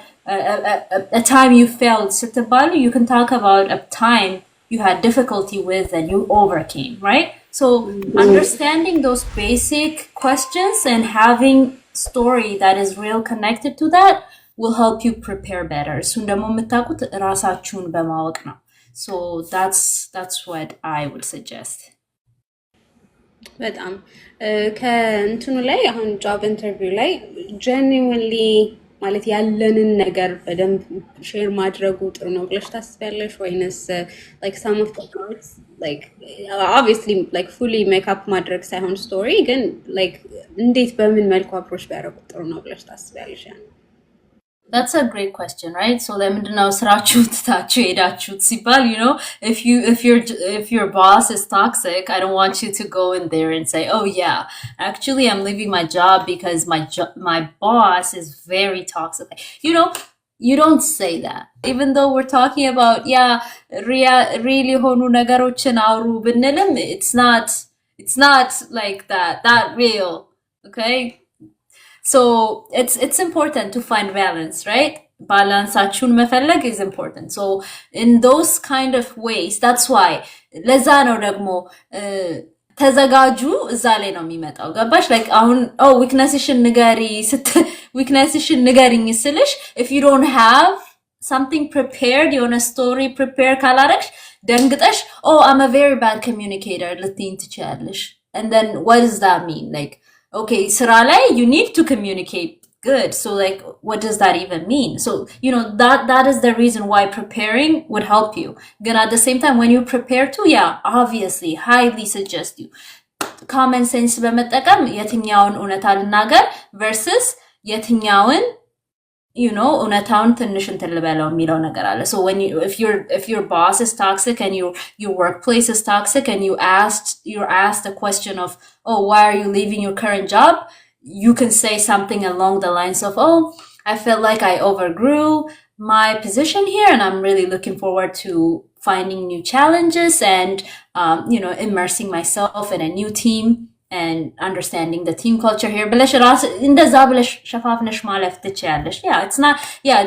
a time you failed ስትባሉ you can talk about a time you had difficulty with and you overcame, right? So understanding those basic questions and having story that is real connected to that will help you prepare better. እሱን ደግሞ የምታውቁት ራሳችሁን በማወቅ ነው. So that's what I would suggest. በጣም ከእንትኑ ላይ አሁን ጆብ ኢንተርቪው ላይ genuinely ማለት ያለንን ነገር በደንብ ሼር ማድረጉ ጥሩ ነው ብለሽ ታስቢያለሽ ወይንስ like some of the parts like obviously like fully make up ማድረግ ሳይሆን ስቶሪ ግን like እንዴት በምን መልኩ አፕሮች ቢያደርጉ ጥሩ ነው ብለሽ ታስቢያለሽ? That's a great question, right? So ለምንድነው ስራችሁ ትታችሁ ሄዳችሁት ሲባል you know if your boss is toxic, I don't want you to go in there and say, oh yeah, actually I'm leaving my job because my boss is very toxic. You know, you don't say that. Even though we're talking about really ሆኑ ነገሮችን አውሩ ብንልም it's not like that real, okay? So it's important to find balance, right? ባላንሳችሁን መፈለግ is important. So in those kind of ways, that's why ለዛ ነው ደግሞ ተዘጋጁ እዛ ላይ ነው የሚመጣው። ገባሽ? like አሁን weaknessሽን ንገሪኝ ስልሽ if you don't have something prepared, የሆነ story prepare ካላረግሽ ደንግጠሽ I'm a very bad communicator ልትይኝ ትችያለሽ. And then what does that mean? Like okay, sira lai you need to communicate good. So like what does that even mean? So you know that is the reason why preparing would help you. Then at the same time when you prepare too, obviously highly suggest you common sense በመጠቀም የትኛውን እውነታ ልናገር versus የትኛውን you know እውነታውን ትንሽ እንትን ልበለው የሚለው ነገር አለ. So when if your boss is toxic and your workplace is toxic and you're asked a question of why are you leaving your current job, you can say something along the lines of I felt like I overgrew my position here and I'm really looking forward to finding new challenges and you know immersing myself in a new team and understanding the team culture here. ብለሽ ራስ እንደዛ ብለሽ ሸፋፍነሽ ማለፍ ትችያለሽ. it's not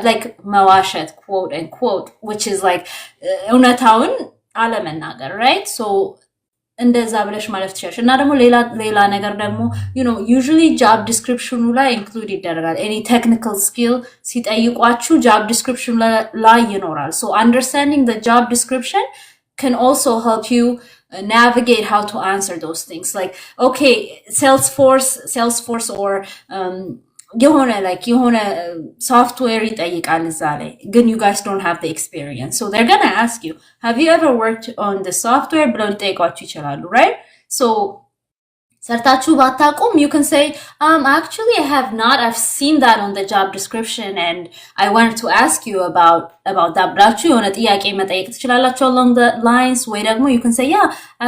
like መዋሸት quote and quote, which is like እውነታውን አለመናገር, right? So እንደዛ ብለሽ ማለፍ ትችያለሽ. እና ደግሞ ሌላ ነገር ደግሞ you know usually job description ላይ include ይደረጋል. any technical skill ሲጠይቋችሁ job description ላይ ይኖራል. So understanding the job description can also help you navigate how to answer those things. Like okay, Salesforce or የሆነ software ይጠይቃል እዛ ላይ ግን you guys don't have the experience, so they're gonna ask you, have you ever worked on the software ብለው ሊጠይቋችሁ ይችላሉ, right? So ሰርታችሁ ባታቁም you can say actually I have not, I've seen that on the job description and I wanted to ask you about that ብላችሁ የሆነ ጥያቄ መጠየቅ ትችላላችሁ along the lines. ወይ ደግሞ you can say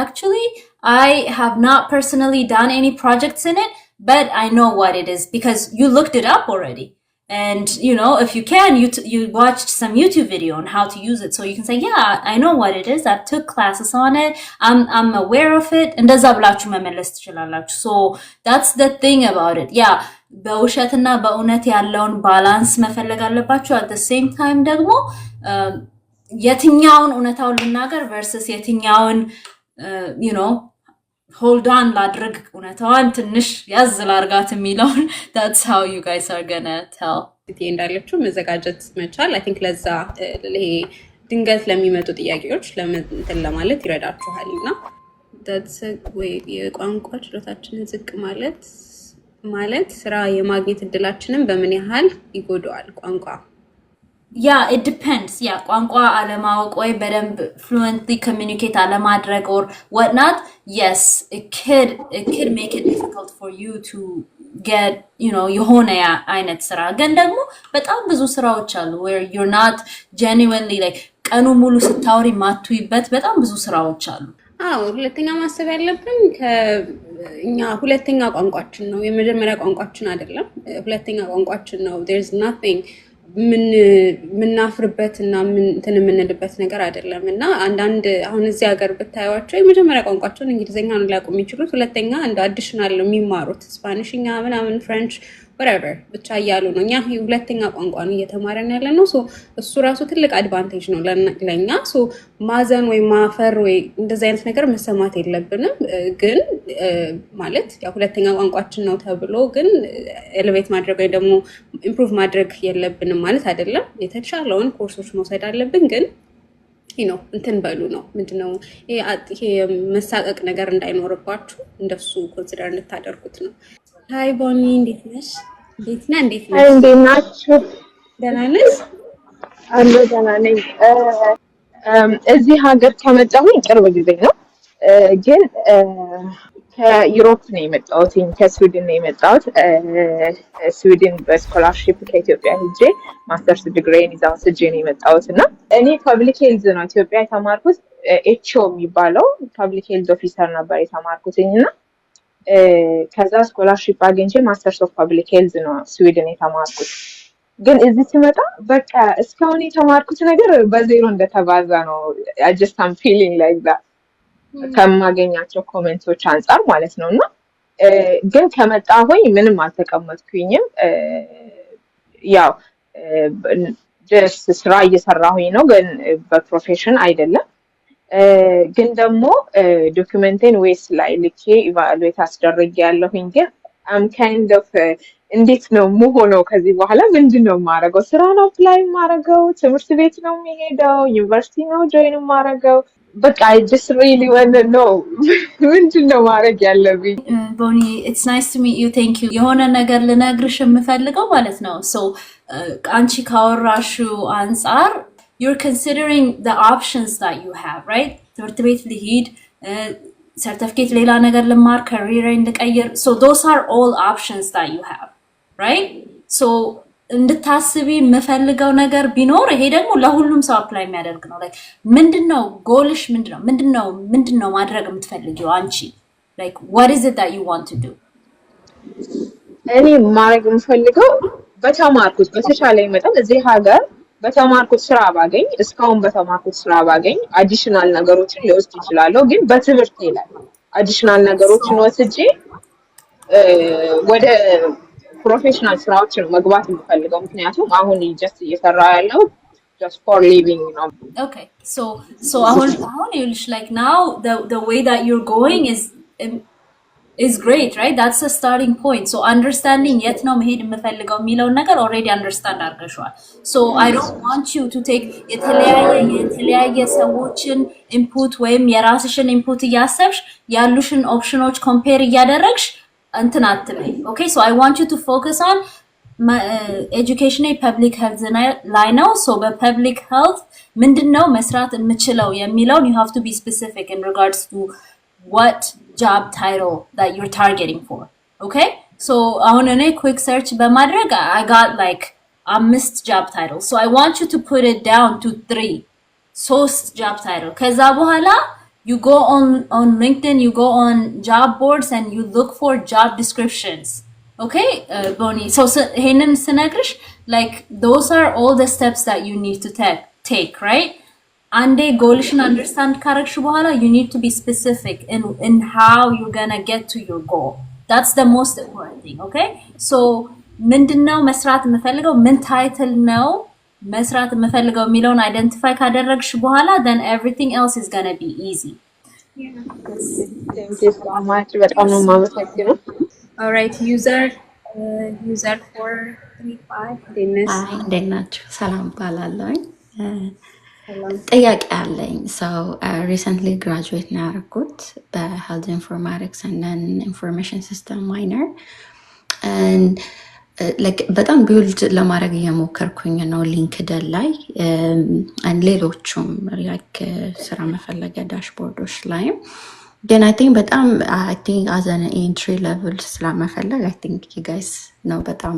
actually I have not personally done any projects in it, but I know what it is because you looked it up already. And you know, if you can, you watched some YouTube video on how to use it, so you can say I know what it is, I took classes on it, I'm aware of it. And እንደዛ ብላችሁ መመለስ ትችላላችሁ. So that's the thing about it. በውሸትና በእውነት ያለውን ባላንስ መፈለግ አለባችሁ. at the same time ደግሞ የትኛውን እውነታውን ልናገር versus የትኛውን you know hold on ላድርግ እውነታዋን ትንሽ ያዝ ላርጋት የሚለውን that's how you guys are gonna tell እንዳለችው መዘጋጀት መቻል አይ ቲንክ ለዛ ይሄ ድንገት ለሚመጡ ጥያቄዎች ለምን ለማለት ይረዳችኋልና that's ወይ የቋንቋ ችሎታችንን ዝቅ ማለት ስራ የማግኘት እድላችንን በምን ያህል ይጎዳዋል ቋንቋ Yeah, it depends. Yeah, ቋንቋ አለማወቅ ወይ በደንብ fluently communicate አለማድረግ or whatnot. Yes, it could make it difficult for you to get, የሆነ አይነት ስራ ግን ደግሞ በጣም ብዙ ስራዎች አሉ where you're not genuinely like ቀኑ ሙሉ ስታወሪ ማትይበት በጣም ብዙ ስራዎች አሉ። ሁለተኛ ማሰብ ያለብን እኛ ሁለተኛ ቋንቋችን ነው የመጀመሪያ ቋንቋችን አይደለም ሁለተኛ ቋንቋችን ነው there's nothing ምናፍርበት እና እንትን የምንልበት ነገር አይደለም እና አንዳንድ አሁን እዚህ ሀገር ብታዩዋቸው የመጀመሪያ ቋንቋቸውን እንግሊዘኛ ነው ሊያውቁ የሚችሉት ሁለተኛ እንደ አዲሽናል ነው የሚማሩት ስፓኒሽኛ ምናምን ፍሬንች whatever ብቻ እያሉ ነው እኛ ሁለተኛ ቋንቋ ነው እየተማረን ያለ ነው እሱ ራሱ ትልቅ አድቫንቴጅ ነው ለኛ ማዘን ወይ ማፈር ወይ እንደዚህ አይነት ነገር መሰማት የለብንም ግን ማለት ያው ሁለተኛ ቋንቋችን ነው ተብሎ ግን ኤሌቬት ማድረግ ወይ ደግሞ ኢምፕሩቭ ማድረግ የለብንም ማለት አይደለም የተቻለውን ኮርሶች መውሰድ አለብን ግን እንትን በሉ ነው ምንድነው ይሄ መሳቀቅ ነገር እንዳይኖርባችሁ እንደሱ ኮንሲደር እንድታደርጉት ነው ሃይ ቦኒ እንዴት ነሽ? እንዴት ናችሁ? ደህና ነሽ? ደህና ነኝ። እዚህ ሀገር ከመጣሁኝ ቅርብ ጊዜ ነው። ግን ከዩሮፕ ነው የመጣሁት፣ ከስዊድን ነው የመጣሁት። ስዊድን በስኮላርሺፕ ከኢትዮጵያ ሄጄ ማስተርስ ዲግሪን ይዛው ስጄ ነው የመጣሁት እና እኔ ፐብሊክ ሄልዝ ነው ኢትዮጵያ የተማርኩት። ኤችኦ የሚባለው ፐብሊክ ሄልዝ ኦፊሰር ነበር የተማርኩትኝና ከዛ ስኮላርሺፕ አግኝቼ ማስተርስ ኦፍ ፐብሊክ ሄልዝ ነው ስዊድን የተማርኩት ግን እዚህ ሲመጣ በቃ እስካሁን የተማርኩት ነገር በዜሮ እንደተባዛ ነው I just am feeling like that ከማገኛቸው ኮሜንቶች አንፃር ማለት ነውና ግን ከመጣሁኝ ምንም አልተቀመጥኩኝም ያው just ስራ እየሰራሁኝ ነው ግን በፕሮፌሽን አይደለም ግን ደግሞ ዶክመንቴን ዌስ ላይ ልኬ ኢቫሉዌት አስደርጌ ያለሁኝ ግን I'm kind of እንዴት ነው የምሆነው ከዚህ በኋላ ምንድነው የማደርገው ስራ ነው አፕላይ የማደርገው ትምህርት ቤት ነው የሚሄደው ዩኒቨርሲቲ ነው ጆይን የማደርገው በቃ I just really want to know ምንድነው ማድረግ ያለብኝ ቦኒ it's nice to meet you thank you የሆነ ነገር ልነግርሽ የምፈልገው ማለት ነው so አንቺ ካወራሽው አንፃር you're considering the options that you have, right? ትምህርት ቤት ልሂድ certificate ሌላ ነገር ልማር career እንድቀይር so those are all options that you have, right? So እንድታስቢ የምፈልገው ነገር ቢኖር ይሄ ደግሞ ለሁሉም ሰው አፕላይ የሚያደርግ ነው like ምንድነው ጎልሽ ምንድነው ማድረግ የምትፈልጊው አንቺ like what is it that you want to do እኔ ማድረግ የምፈልገው በተማርኩት በተቻለኝ መጠን እዚህ ሀገር በተማርኩት ስራ ባገኝ እስካሁን በተማርኩት ስራ ባገኝ አዲሽናል ነገሮችን ሊወስድ ይችላል ግን በትምህርቴ ላይ አዲሽናል ነገሮችን ወስጄ ወደ ፕሮፌሽናል ስራዎችን መግባት የምፈልገው ምክንያቱም አሁን just እየሰራ ያለው just for living okay so አሁን you're like now the way that you're going is great, right? That's a starting point. So understanding yet no መሄድ የምፈልገው የሚለው ነገር already understand አድርገሽዋል. So I don't want you to take የተለያየ ሰዎችን input ወይም የራስሽን input እያሰብሽ ያሉሽን ኦፕሽኖች compare እያደረግሽ እንትን አትበይ. Okay, so I want you to focus on education public health ላይ ነው. So በpublic health ምንድነው መስራት የምችለው የሚለውን you have to be specific in regards to what job title that you're targeting for, okay? So on a quick search በማድረግ I got like 5 job titles. So I want you to put it down to 3. ሶስት job title. ከዛ በኋላ you go on LinkedIn, you go on job boards and you look for job descriptions. Okay? Bonnie. So ይሄንን ስነግርሽ like those are all the steps that you need to take, right? And a goalishn understand ካረግሽ በኋላ you need to be specific in how you're gonna get to your goal. That's the most important thing, okay? So ምንድነው መስራት የምፈልገው ምን ታይትል ነው መስራት የምፈልገው የሚለውን አይደንቲፋይ ካደረግሽ በኋላ then everything else is gonna be easy. ቴንክ ዩ ሶ ማች በጣም ነው የማመሰግነው። ኦልራይት ዩዘር 435 ዴንስ እንዴት ናችሁ? ሰላም ባላለኝ ጥያቄ አለኝ። ሰው ሪሰንትሊ ግራጁዌት ነው ያደረኩት በሄልዝ ኢንፎርማቲክስ እና ኢንፎርሜሽን ሲስተም ማይነር በጣም ቢውልድ ለማድረግ እየሞከርኩኝ ነው ሊንክደን ላይ ሌሎቹም ስራ መፈለጊያ ዳሽቦርዶች ላይም ግን አይ ቲንክ በጣም አይ ቲንክ አዘን ኤንትሪ ሌቭል ስለመፈለግ አይ ቲንክ ዩጋይስ ነው በጣም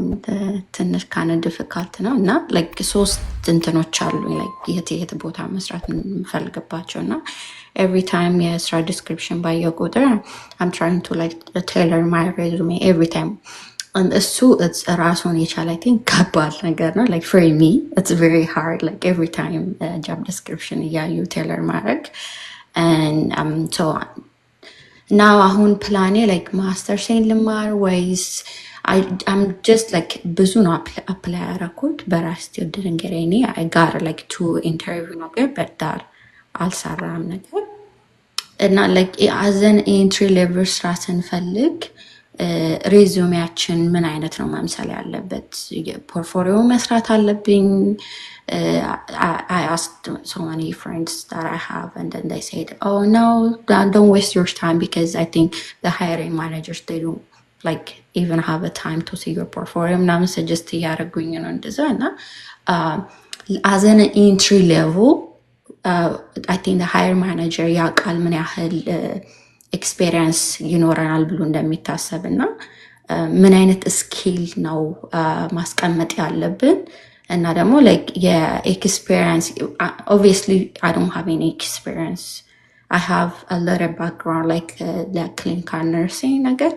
ትንሽ ካነ ዲፊካልት ነው እና ላይክ ሶስት እንትኖች አሉ ላይክ የት ቦታ መስራት የምፈልግባቸው እና ኤቭሪ ታይም የስራ ዲስክሪፕሽን ባየው ቁጥር አም ትራይንግ ቱ ላይክ ቴይለር ማይ ሬዙሜ ኤቭሪ ታይም እሱ ራሱን የቻለ አይ ቲንክ ከባድ ነገር ነው ላይክ ፎር ሚ ኢትስ ቬሪ ሃርድ ላይክ ኤቭሪ ታይም ጆብ ዲስክሪፕሽን እያዩ ቴይለር ማድረግ and so now አሁን ፕላኔ like ማስተርሴን ልማር ወይስ I'm just like ብዙ ነው አፕላይ ያደረኩት በራስ didn't get any I got like 2 interview ነገር በዳር አልሰራም ነገር እና like as an entry level ስራ ስንፈልግ ሬዚዩሜያችን ምን አይነት ነው መምሰል ያለበት ፖርትፎሊዮ መስራት አለብኝ I asked so many friends that I have and then they said oh no don't waste your time because I think the hiring managers they don't like even have a time to see your portfolio now suggest ያደርጉኝ ነው እንደዛ እና as an entry level I think the hiring manager ያውቃል ምን ያህል ኤክስፔሪየንስ ይኖረናል ብሎ እንደሚታሰብና ምን አይነት ስኪል ነው ማስቀመጥ ያለብን እና ደግሞ like የኤክስፔሪየንስ obviously I don't have any experience I have a little background like the clinical nursing ነገር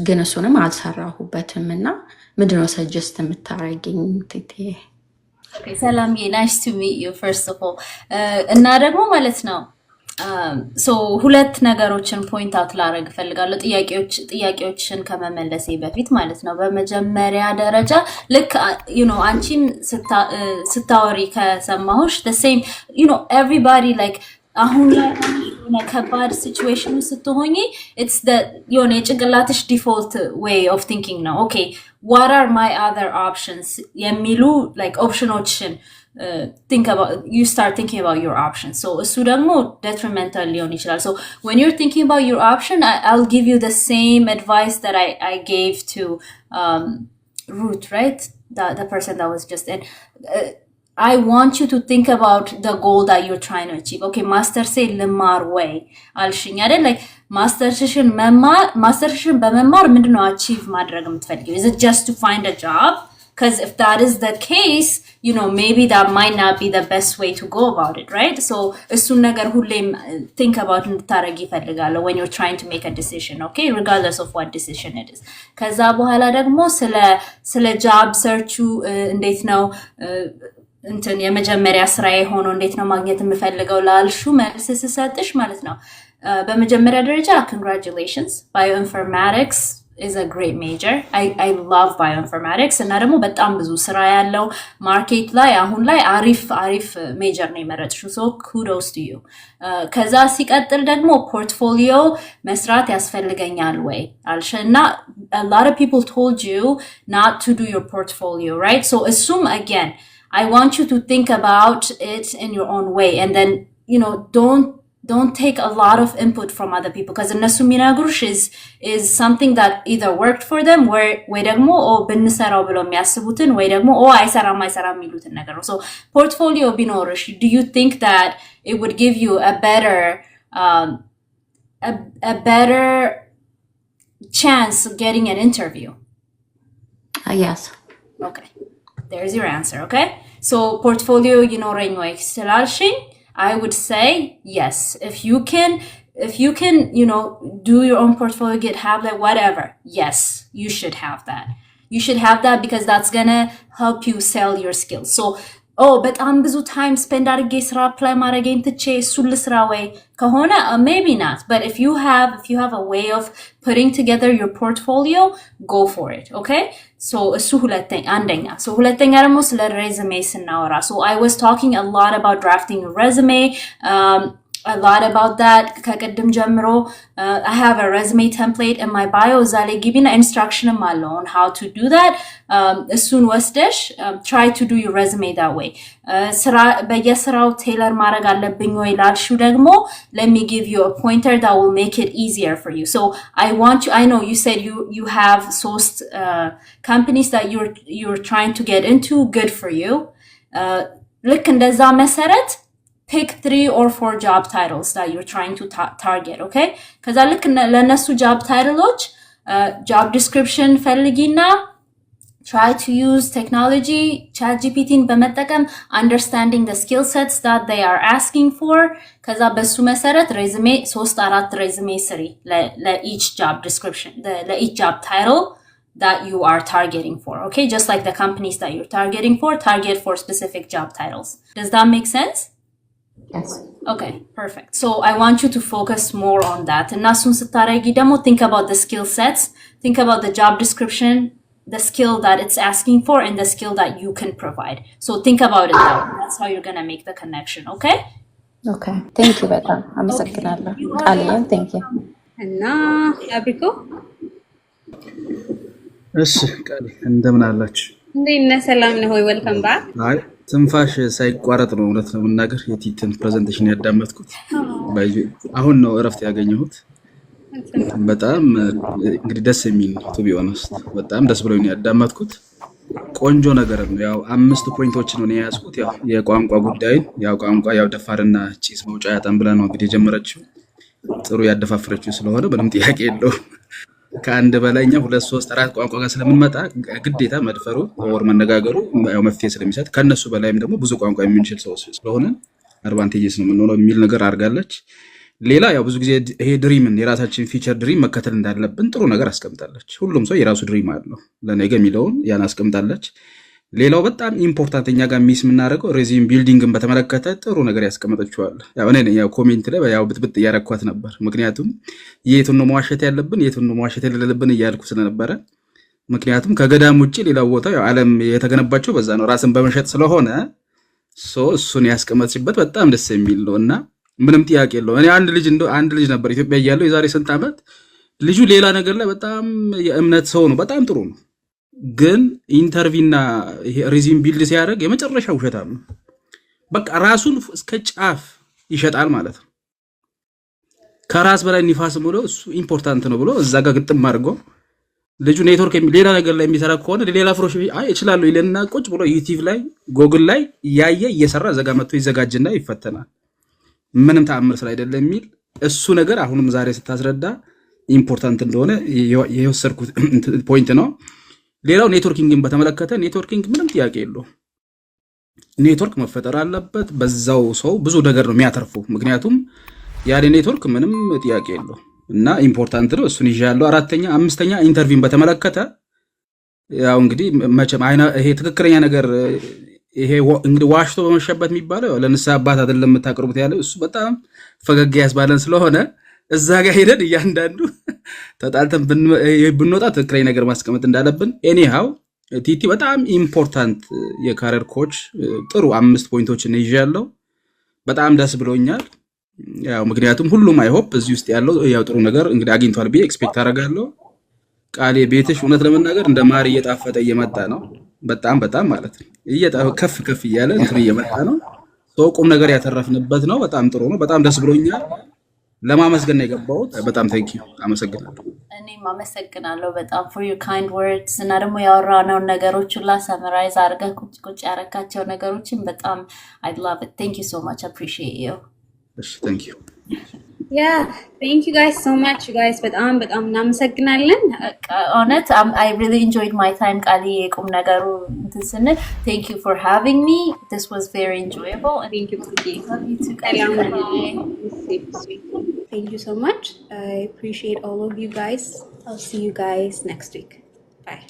ግን እሱንም አልሰራሁበትም እና ምንድነው ሰጀስት የምታረጊኝ ትቴ ሰላም nice to meet you first of all እና ደግሞ ማለት ነው so ሁለት ነገሮችን ፖይንት አውት ላደርግ ፈልጋለሁ ጥያቄዎችን ከመመለሴ በፊት ማለት ነው በመጀመሪያ ደረጃ ልክ you know አንቺም ስታወሪ ከሰማሁሽ the same you know everybody like አሁን ላይ ከባድ ሲቹዌሽን ስትሆኚ it's the የሆነ የጭንቅላትሽ default way of thinking ነው okay what are my other options የሚሉ like ኦፕሽኖችን think about you start thinking about your options so እሱ ደግሞ detrimental ሊሆን ይችላል so when you're thinking about your option I'll give you the same advice that I gave to Ruth right the person that was just in I want you to think about the goal that you're trying to achieve okay master say ልማር ወይ አልሽኝ አይደል like ማስተርሽን በመማር ምንድነው achieve ማድረግ የምትፈልጊው is it just to find a job because if that is the case you know maybe that might not be the best way to go about it right so እሱን ነገር ሁሌም think about እንድታረጊ ይፈልጋለሁ when you're trying to make a decision okay regardless of what decision it is ከዛ በኋላ ደግሞ ስለ job search እንዴት ነው እንትን የመጀመሪያ ስራዬ ሆኖ እንዴት ነው ማግኘት የምፈልገው ላልሹ መልስ ስሰጥሽ ማለት ነው በመጀመሪያ ደረጃ congratulations bioinformatics is a great major I love bioinformatics እና ደግሞ በጣም ብዙ ስራ ያለው ማርኬት ላይ አሁን ላይ አሪፍ ሜጀር ነው የመረጥሽው so kudos to you ከዛ ሲቀጥል ደግሞ ፖርትፎሊዮ መስራት ያስፈልገኛል ወይ አልሽና a lot of people told you not to do your portfolio right so assume again I want you to think about it in your own way and then you know don't take a lot of input from other people because እነሱ የሚነግሩሽ is something that either worked for them ወይ ደግሞ ብንሰራው ብለው የሚያስቡትን ወይ ደግሞ አይሰራም የሚሉትን ነገር ነው so portfolio ቢኖርሽ do you think that it would give you a better chance of getting an interview yes okay there's your answer okay so portfolio ይኖረኝ ወይ ስላልሽኝ I would say yes if you can you know do your own portfolio have that whatever yes you should have that because that's gonna help you sell your skills so በጣም ብዙ time spend አድርጌ ስራ apply ማድረጌን ትቼ እሱን ልስራ ወይ ከሆነ maybe not but if you have a way of putting together your portfolio go for it okay so እሱ አንደኛ so ሁለተኛ ደግሞ ስለ resume ስናወራ so I was talking a lot about drafting a resume a lot about that. ከቅድም ጀምሮ I have a resume template in my bio. እዛ ላይ ግቢና instruction አለው on how to do that. እሱን ወስደሽ try to do your resume that way. ስራ በየስራው ቴለር ማድረግ አለብኝ ወይ ላልሽው ደግሞ let me give you a pointer that will make it easier for you. So I know you said you have sourced companies that you're trying to get into. Good for you. ልክ እንደዛ መሰረት pick 3 or 4 job titles that you're trying to target, okay? ከዛ ልክ ለነሱ job titles job description ፈልጊና try to use technology ChatGPT በመጠቀም understanding the skill sets that they are asking for. ከዛ በሱ መሰረት resume 3-4 resume ስሪ ለeach job description ለeach job title that you are targeting for, okay? Just like the companies that you're targeting for, target for specific job titles. Does that make sense? Yes. Okay, perfect. So I want you to focus more on that. And nasun sataregi demo, think about the skill sets, think about the job description, the skill that it's asking for, and the skill that you can provide. So think about it that way. That's how you're gonna make the connection, okay? Okay. Thank you, Beta. I'm Sakinala. Alian, thank you. እና አብሪኮ እሺ ቃል እንደምን አላችሁ? እንዴት ነህ? ሰላም ነህ ወይ? ዌልካም ባክ። አይ ትንፋሽ ሳይቋረጥ ነው እውነት ለመናገር የቲትን ፕሬዘንቴሽን ያዳመጥኩት። አሁን ነው እረፍት ያገኘሁት። በጣም እንግዲህ ደስ የሚል ነው ቱ ቢ ኦነስት በጣም ደስ ብሎኝ ያዳመጥኩት። ቆንጆ ነገር ነው። ያው 5 ፖይንቶችን ነው የያዝኩት። ያው የቋንቋ ጉዳይ ያው ቋንቋ ያው ደፋርና ቺስ መውጫ ያጣን ብላ ነው እንግዲህ የጀመረችው። ጥሩ ያደፋፈረችው ስለሆነ ምንም ጥያቄ የለውም። ከአንድ በላይኛ 2 3 4 ቋንቋ ጋር ስለምንመጣ ግዴታ መድፈሩ ወር መነጋገሩ ያው መፍትሄ ስለሚሰጥ ከነሱ በላይም ደግሞ ብዙ ቋንቋ የምንችል ሰው ስለሆነ አድቫንቴጅስ ነው የምንሆነው የሚል ነገር አድርጋለች። ሌላ ያው ብዙ ጊዜ ይሄ ድሪምን የራሳችን ፊቸር ድሪም መከተል እንዳለብን ጥሩ ነገር አስቀምጣለች። ሁሉም ሰው የራሱ ድሪም አለው ለነገ የሚለውን ያን አስቀምጣለች። ሌላው በጣም ኢምፖርታንት እኛ ጋር ሚስ የምናደርገው ሬዚም ቢልዲንግን በተመለከተ ጥሩ ነገር ያስቀመጠችዋል። ያው እኔ ያው ኮሜንት ላይ ያው ብጥብጥ እያረኳት ነበር። ምክንያቱም የቱን ነው መዋሸት ያለብን የቱን ነው መዋሸት የሌለብን እያልኩ ስለነበረ ምክንያቱም ከገዳም ውጪ ሌላው ቦታ ያው ዓለም የተገነባቸው በዛ ነው ራስን በመሸጥ ስለሆነ እሱን ያስቀመጠችበት በጣም ደስ የሚል ነውና ምንም ጥያቄ የለው። እኔ አንድ ልጅ ነበር ኢትዮጵያ እያለሁ የዛሬ ስንት ዓመት ልጁ ሌላ ነገር ላይ በጣም የእምነት ሰው ነው በጣም ጥሩ ነው። ግን ኢንተርቪውና ይሄ ሪዚም ቢልድ ሲያደርግ የመጨረሻ ውሸታም ነው። በቃ ራሱን እስከ ጫፍ ይሸጣል ማለት ነው። ከራስ በላይ ንፋስ ብሎ እሱ ኢምፖርታንት ነው ብሎ እዛ ጋር ግጥም አድርጎ ልጁ ኔትወርክ ሌላ ነገር ላይ የሚሰራ ከሆነ ሌላ ፍሮሽ ይችላል ይለና ቁጭ ብሎ ዩቲዩብ ላይ ጎግል ላይ ያየ እየሰራ ዘጋ መጥቶ ይዘጋጅና ይፈተናል። ምንም ተአምር ስላይደለ የሚል እሱ ነገር አሁንም ዛሬ ስታስረዳ ኢምፖርታንት እንደሆነ የወሰድኩት ፖይንት ነው። ሌላው ኔትወርኪንግን በተመለከተ ኔትወርኪንግ ምንም ጥያቄ የለው። ኔትወርክ መፈጠር አለበት። በዛው ሰው ብዙ ነገር ነው የሚያተርፈው። ምክንያቱም ያለ ኔትወርክ ምንም ጥያቄ የለው እና ኢምፖርታንት ነው። እሱን ይዣለሁ። 4ኛ 5ኛ ኢንተርቪውን በተመለከተ ያው እንግዲህ መቼም ይሄ ትክክለኛ ነገር ይሄ እንግዲህ ዋሽቶ በመሸበት የሚባለው ለንስሐ አባት አይደለም የምታቀርቡት ያለው እሱ በጣም ፈገግ ያስባለን ስለሆነ እዛ ጋር ሄደን እያንዳንዱ ተጣልተን ብንወጣ ትክክለኛ ነገር ማስቀመጥ እንዳለብን ኤኒሃው ቲቲ በጣም ኢምፖርታንት የካሪየር ኮች ጥሩ 5 ፖይንቶችን ይዣለሁ። በጣም ደስ ብሎኛል። ያው ምክንያቱም ሁሉም አይ ሆፕ እዚህ ውስጥ ያለው ያው ጥሩ ነገር እንግዲህ አግኝቷል ብዬ ኤክስፔክት አደርጋለሁ። ቃሌ ቤትሽ እውነት ለመናገር እንደ ማር እየጣፈጠ እየመጣ ነው። በጣም ማለት ነው ከፍ እያለ እንትን እየመጣ ነው። ሰው ቁም ነገር ያተረፍንበት ነው። በጣም ጥሩ ነው። በጣም ደስ ብሎኛል። ለማመስገን ነው የገባሁት። በጣም ቴንክ ዩ አመሰግናለሁ። እኔም አመሰግናለሁ በጣም for your kind words እና ደግሞ ያወራነው ነገሮች ሁላ ሰመራይዝ አድርገህ ቁጭ ያረካቸው ነገሮችን በጣም I love it. Thank you so much. I appreciate you. እሺ thank you. Yeah, thank you guys so much. You guys በጣም እናመሰግናለን። እውነት I really enjoyed my time ቃሊ የቁም ነገሩ እንትን ስንል thank you for having me. This was very enjoyable. Thank you. Thank you so much. I appreciate all of you guys. I'll see you guys next week. Bye.